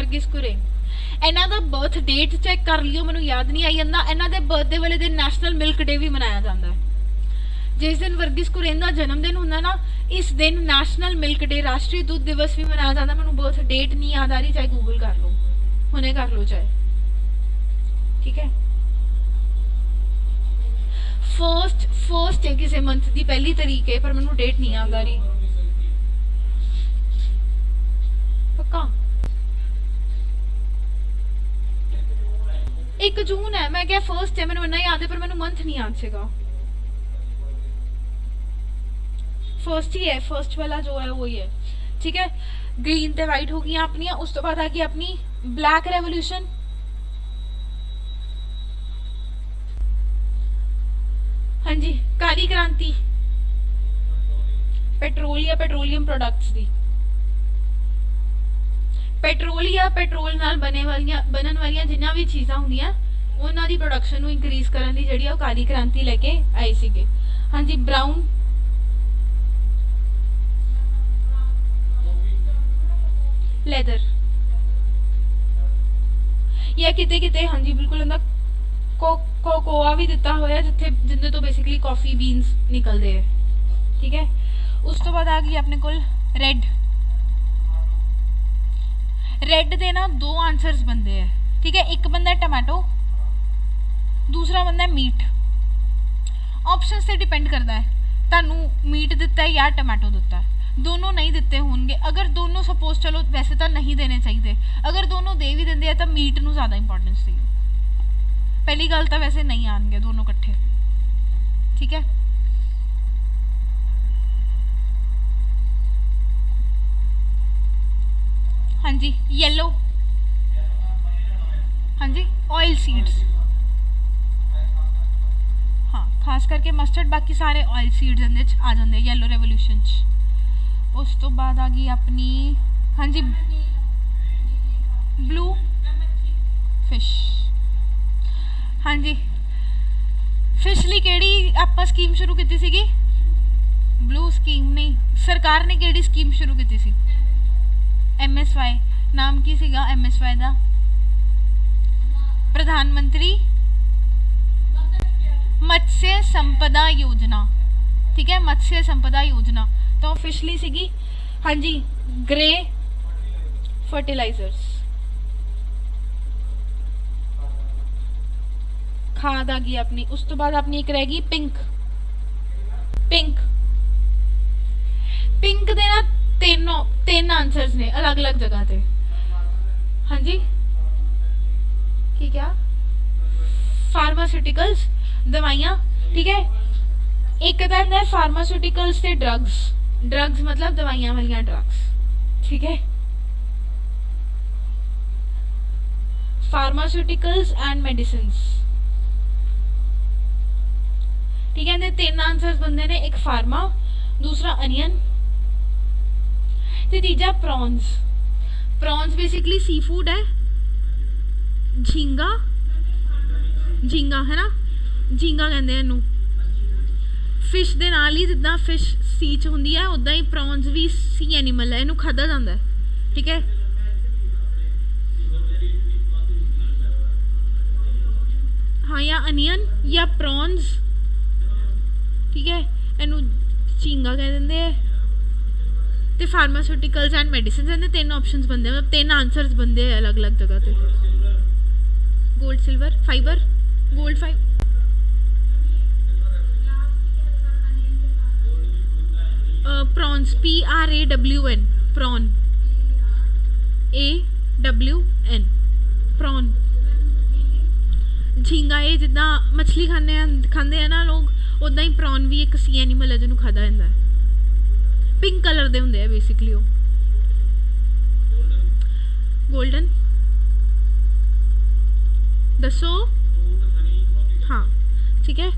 Verghese Kurien इन्हां दा बर्थ डेट चेक कर लियो, मैनूं याद नहीं आई जांदा। इन्हां दे बर्थडे वाले दिन नैशनल मिल्क डे भी मनाया जाता है। जिस दिन वर्गीस कुरेन का जन्मदिन होंदा ना, इस दिन नैशनल मिल्क डे राष्ट्रीय दूध दिवस भी मनाया जाता। मैनूं बर्थ डेट नहीं याद आ रही, चाहे गूगल कर लो, हुणे कर लो चाहे, ठीक है। फर्स्ट है किसी मंथ की पहली तारीख है, पर मैनूं डेट नहीं याद आ रही पक्का। 1 जून है, मैं क्या फर्स्ट है, मैंने इन्ना याद है, पर मैंने मंथ नहीं याद सेगा। फर्स्ट ही है, फर्स्ट वाला जो है वही है, ठीक है। ग्रीन ते वाइट हो गई अपनी। उस तो बाद आ गई अपनी ब्लैक रेवोल्यूशन। हाँ जी, काली क्रांति पेट्रोल या पेट्रोलियम प्रोडक्ट्स दी। पेट्रोल या पेट्रोल नाल बनन वाली जिन्ना भी चीज़ां होंदियां उन्हां दी प्रोडक्शन नूं इंक्रीज करन दी जिहड़ी काली क्रांति लेके आए सीगे। हाँ जी, ब्राउन लैदर या किते किते, हाँ जी बिल्कुल, उन्दा कोकोआ भी दिता होया जिथे जिंदे तो बेसिकली कॉफी बीन्स निकलते हैं, ठीक है। उस तो बाद आ गई अपने कोल रेड दे ना 2 आंसर्स बनते हैं, ठीक है। एक बनता है टमाटो, दूसरा बनता है मीट। ऑप्शन से डिपेंड करता है तानू मीट दिता है या टमाटो दिता है। दोनों नहीं दिते होंगे, अगर दोनों सपोज, चलो वैसे तो नहीं देने चाहिए, अगर दोनों दे भी देंगे तो मीट नूं ज़्यादा इंपॉर्टेंस दी। पहली गल तो वैसे नहीं आएंगे दोनों कट्ठे, ठीक है। हाँ जी, येलो, हाँ जी, ऑयल सीड्स, हाँ खास करके मस्टर्ड, बाकी सारे ऑयल सीड्स इहदे च आ जाते येलो रेवोल्यूशन च। उस तो बाद आ गई अपनी, हाँ जी, ब्लू फिश। हाँ जी, फिश ली केड़ी आपां स्कीम शुरू की सीगी? ब्लू स्कीम नहीं, सरकार ने केड़ी स्कीम शुरू की सी? MSY। नाम की सीगा MSY दा? प्रधानमंत्री मत्स्य संपदा योजना, ठीक है, मत्स्य संपदा योजना। तो फिशली सीगी, हाँ जी, ग्रे फर्टिलाइजर्स, खाद आ गई अपनी। उस तो बाद अपनी एक रह गई पिंक। पिंक दे ना 3 आंसर्स ने अलग अलग जगह पे। हाँ जी, की क्या? फार्मास्यूटिकल्स, दवाइयाँ, ठीक है। एक तो है फार्मास्यूटिकल्स से ड्रग्स मतलब दवाइयाँ वाली ड्रग्स, ठीक है। फार्मास्यूटिकल्स एंड मेडिसिन, ठीक है। 3 आंसर्स बनते हैं, एक फार्मा, दूसरा अनियन, तीजा prawns. Prawns basically sea food है। झींगा है ना, झींगा कहते हैं इनू। फिश दे नाल ही जिद्दां फिश सी च हुंदी है, उदां ही प्रॉन्स भी सी एनीमल है, इनू खाधा जाता है, ठीक है। हाँ, या अनियन या प्रॉन्स, ठीक है, इनू झींगा कह देंगे हैं। तो फार्मास्यूटिकल्स एंड मेडिसिन इन्हें 3 ऑप्शंस बनते हैं, मतलब 3 आंसर्स बनते हैं अलग अलग जगह पे। Gold, silver, fiber, gold, fiber, prawns, PRAWN, prawn, AWN, prawn. झींगा ये जिदा मछली खाते हैं ना लोग, उदा ही प्रॉन भी एक सी एनीमल है जिन्होंने खाधा जाता है। पिंक कलर दे होंगे बेसिकली वो। गोल्डन दसो, हाँ ठीक है।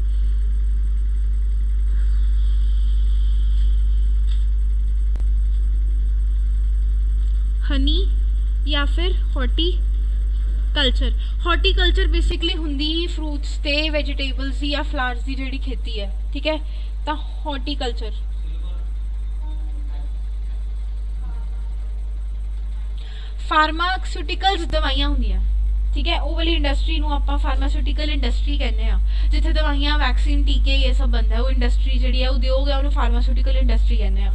हनी या फिर हॉर्टिकल्चर बेसिकली हुंदी ही फ्रूट्स ते वेजिटेबल्स या फ्लावर्स की जिहड़ी खेती है, ठीक है। तो हॉर्टिकल्चर। ਫਾਰਮਾਸਿਊਟੀਕਲਸ ਦਵਾਈਆਂ ਹੁੰਦੀਆਂ, ਠੀਕ ਹੈ, ਉਹ ਵਾਲੀ ਇੰਡਸਟਰੀ ਨੂੰ ਆਪਾਂ ਫਾਰਮਾਸਿਊਟੀਕਲ ਇੰਡਸਟਰੀ ਕਹਿੰਦੇ ਆ, ਜਿੱਥੇ ਦਵਾਈਆਂ ਵੈਕਸੀਨ ਟੀਕੇ ਇਹ ਸਭ ਬਣਦਾ ਹੈ, ਉਹ ਇੰਡਸਟਰੀ ਜਿਹੜੀ ਹੈ ਉਦਯੋਗ ਹੈ ਉਹਨੂੰ ਫਾਰਮਾਸਿਊਟੀਕਲ ਇੰਡਸਟਰੀ ਕਹਿੰਦੇ ਆ।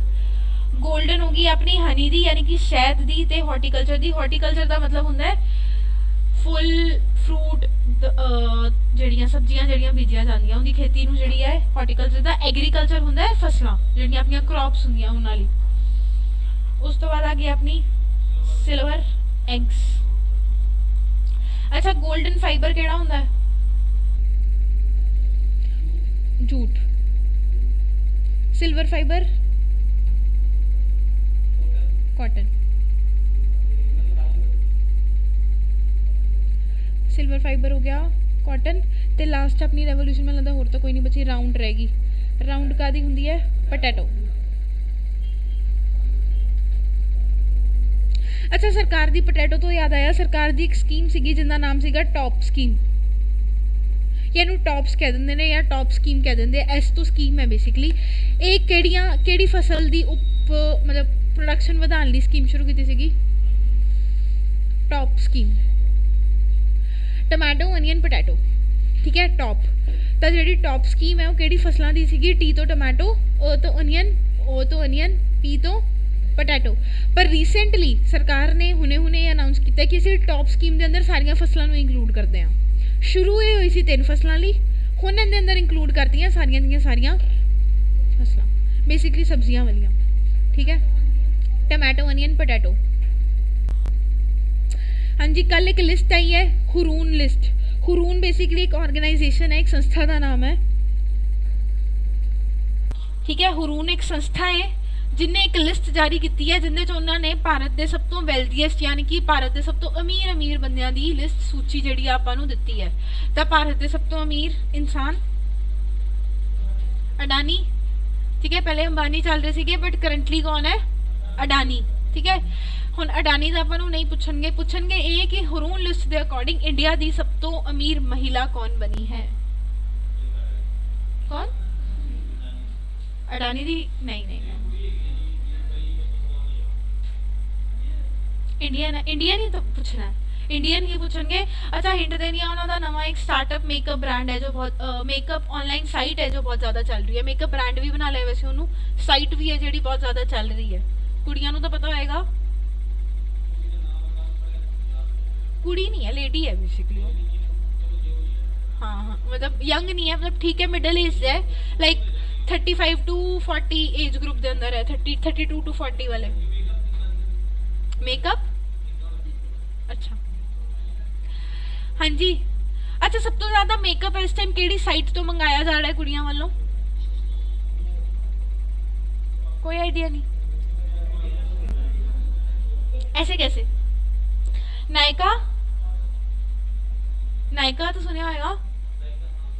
ਗੋਲਡਨ ਹੋ ਗਈ ਆਪਣੀ ਹਨੀ ਦੀ ਯਾਨੀ ਕਿ ਸ਼ਹਿਦ ਦੀ, ਤੇ ਹਾਰਟੀਕਲਚਰ ਦੀ, ਹਾਰਟੀਕਲਚਰ ਦਾ ਮਤਲਬ ਹੁੰਦਾ ਹੈ ਫੁੱਲ ਫਰੂਟ ਜਿਹੜੀਆਂ ਸਬਜ਼ੀਆਂ ਜਿਹੜੀਆਂ ਬੀਜੀਆਂ ਜਾਂਦੀਆਂ ਉਹਦੀ ਖੇਤੀ ਨੂੰ ਜਿਹੜੀ ਹੈ ਹਾਰਟੀਕਲਚਰ ਦਾ। ਐਗਰੀਕਲਚਰ ਹੁੰਦਾ ਹੈ ਫਸਲਾਂ ਜਿਹੜੀਆਂ ਆਪਣੀਆਂ ਕ੍ਰੌਪਸ ਹੁੰਦੀਆਂ ਉਹਨਾਂ ਲਈ। ਉਸ ਤੋਂ ਬਾਅਦ ਆ ਗਈ ਆਪਣੀ ਸਿਲਵਰ ਐਗਸ। ਅੱਛਾ 골ਡਨ ਫਾਈਬਰ ਕਿਹੜਾ ਹੁੰਦਾ ਹੈ? Jute. Silver fibre cotton. Silver fibre हो गया कॉटन। तो लास्ट अपनी रेवोल्यूशन में लगता होर तो कोई नहीं बची, राउंड रहेगी। राउंड कादी हुंदी है? पटैटो। अच्छा सरकार दी पटैटो तो याद आया, सरकार दी एक स्कीम सीगी जिंदा नाम सीगा टॉप स्कीम, या इनू टॉप्स कह देंगे ने या टॉप स्कीम कह देंगे। एस तो स्कीम है बेसिकली। एक केड़ी फसल दी उप मतलब प्रोडक्शन वधाउण लई स्कीम शुरू की सीगी? TOP scheme. Tomato onion potato, ठीक है, टॉप। तो जी टॉप स्कीम है वो कि फसलों की सी? टी तो टमाटो, ओ तो अनियन, पी तो पटैटो। पर रीसेंटली सरकार ने हुणे अनाउंस किया कि असीं टॉप स्कीम के अंदर सारिया फसलों इंकलूड करते हैं। शुरू ये हुई सी 3 फसलों लिए, हुण इहदे अंदर इंकलूड करती सारिया दी सारिया फसलां, बेसिकली सब्जियां वालियां, ठीक है। Tomato onion potato. हाँ जी, कल एक लिस्ट आई है हुरून लिस्ट। हुरून बेसिकली एक ऑर्गेनाइजेशन है, एक संस्था का नाम है, ठीक है। हुरून एक संस्था है जिन्हें एक लिस्ट जारी की है जिंदे उन्होंने भारत के सब तो वैल्थीएस्ट यानी कि भारत के सब तो अमीर बंदियां की लिस्ट सूची जी आपां नूं दित्ती है। तो भारत के सब तो अमीर इंसान अडानी, ठीक है। पहले अंबानी चल रहे थे बट करंटली कौन है? अडानी, ठीक है। हुण अडानी का आपां नूं नहीं पुछणगे ये कि हुरून लिस्ट के अकॉर्डिंग इंडिया की सब तो अमीर महिला कौन बनी है? कौन? अडानी दी? नहीं इंडियन ही तो पूछना है, इंडियन ही पूछेंगे। अच्छा हिंट देनी है, उन्होंने नवा एक स्टार्टअप मेकअप ब्रांड है जो बहुत मेकअप ऑनलाइन साइट है जो बहुत ज़्यादा चल रही है। मेकअप ब्रांड भी बना लिया वैसे, उन्होंने साइट भी है जी बहुत ज़्यादा चल रही है। कुड़ियां नूं तो पता होएगा, कुड़ी नहीं है, लेडी है बेसिकली। हाँ मतलब यंग नहीं है, मतलब ठीक है, मिडिल एज है, लाइक 35 to 40 एज ग्रुप के अंदर है, 32 to 40 वाले। मेकअप, अच्छा हाँ जी। अच्छा सब तो ज्यादा मेकअप इस टाइम केड़ी साइट तो मंगाया जा रहा है कुड़ियां वालों? कोई आइडिया नहीं, ऐसे कैसे? नायका तो सुनिया होगा,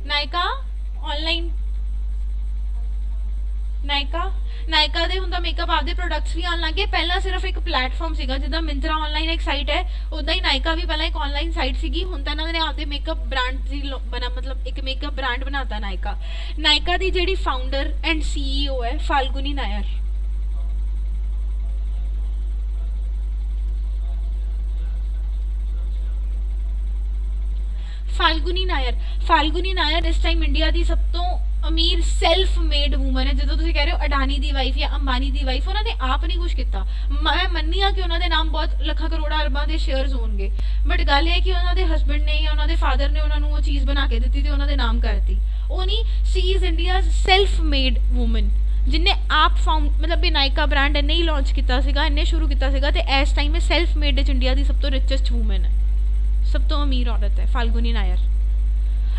नायका ऑनलाइन, नायका दे हुंदा मेकअप आपदे प्रोडक्ट्स भी आन लग गए। पहला सिर्फ एक प्लेटफॉर्म सीगा जिद्दां मिंत्रा ऑनलाइन एक साइट है, उदा ही नायका भी पहला एक ऑनलाइन साइट सीगी। हुण तां इन्हां ने आपदे मेकअप ब्रांड दी बना मतलब एक मेकअप ब्रांड बनाता नायका दी जिहड़ी फाउंडर एंड CEO है फाल्गुनी नायर। फाल्गुनी नायर इस टाइम इंडिया की सब तो अमीर सैल्फ मेड वूमन है। जो तुम कह रहे हो अडानी की वाइफ या अंबानी की वाइफ, उन्होंने आप नहीं कुछ किया। मैं मन्नी कि उन्होंने नाम बहुत लखा करोड़ा अरबों के शेयर्स होंगे, बट गल है कि उन्होंने हसबैंड ने या उन्होंने फादर ने उन्होंने वो चीज़ बना के दी थी उन्होंने नाम करती। वो नहीं, she is India self made woman जिन्हें आप फाउंड मतलब नायका ब्रांड इन्हें ही लॉन्च किया, इन्हें शुरू किया, तो इस टाइम में सैल्फ मेड इंडिया की सब तो रिचेस्ट वूमन है, सब तो अमीर औरत है फाल्गुनी नायर।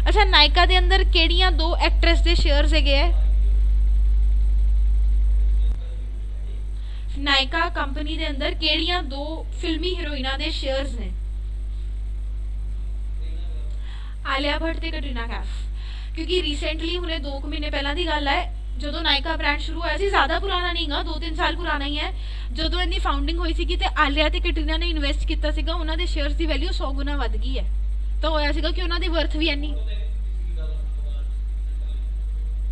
अच्छा नायका दे अंदर केड़ियां 2 एक्ट्रेस दे शेयर्स है? नायका कंपनी दे अंदर केड़ियां 2 फिल्मी हीरोइना दे शेयर्स ने? आलिया भट्ट ते कटरीना कैफ। क्योंकि रीसेंटली हुणे 2 महीने पहला दी गल है जो नायका ब्रांड शुरू होया सी, ज़्यादा पुराना नहीं गा, 2-3 साल पुराना ही है। जो इनकी फाउंडिंग हुई सी ते आलिया ते कटरीना ने इन्वेस्ट किया सीगा, उन्हां दे शेयर्स की वैल्यू 100 गुना वध गई है। तो होया सीगा कि उन्हां दी वर्थ भी इन्नी,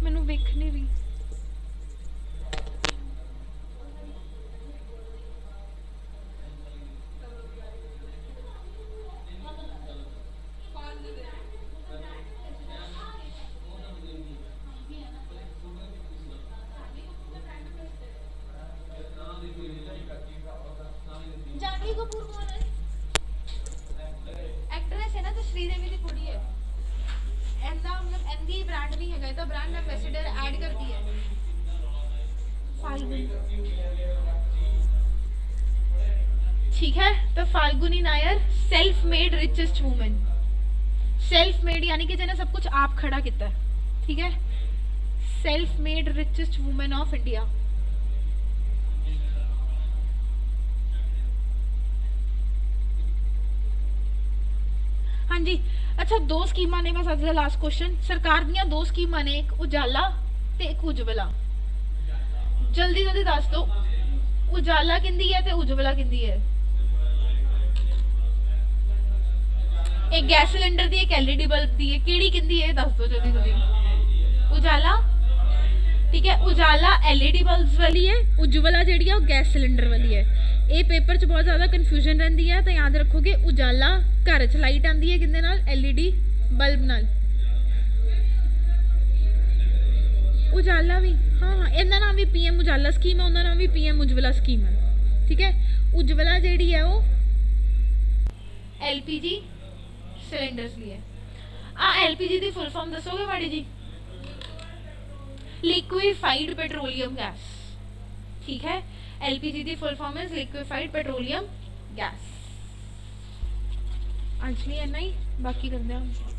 मैनू वेख नहीं रही, ठीक है, तो Falguni Nair self made richest women, self made यानी कि जिन्हें सब कुछ आप खड़ा किया है, ठीक है, self made richest women of India. हाँ जी, अच्छा दो स्कीमां ने, बस अगला लास्ट क्वेश्चन, सरकार दियां दो स्कीमां ने, एक उजाला ते एक उज्जवला, जल्दी जल्दी दस दो, उजाला किंदी है ते उज्जवला किंदी है? एक गैस सिलेंडर दी, एक एलईडी बल्ब दी है, केड़ी किंदी है दस दो जल्दी जल्दी। उजाला, ठीक है, उजाला एलईडी बल्ब्स वाली है, उज्जवला जिहड़ी है वो गैस सिलेंडर वाली है। ये पेपर च बहुत ज़्यादा कन्फ्यूजन रहिंदी है, तो याद रखोगे उजाला घर च लाइट आती है किंदे नाल, एलईडी बल्ब नाल। उजाला भी, हाँ हाँ, इहदा नाम भी पीएम उजाला स्कीम है, उनका नाम भी पीएम उज्जवला स्कीम है, ठीक है। उज्जवला जिहड़ी है वो एलपीजी सिलेंडर्स लिए। एलपीजी की फुल फॉर्म दसोगे माड़ी जी? लिक्विफाइड पेट्रोलियम गैस, ठीक है, एलपीजी की फुल फॉर्म है लिक्विफाइड पेट्रोलियम गैस। आज नहीं है, नहीं बाकी करते हैं।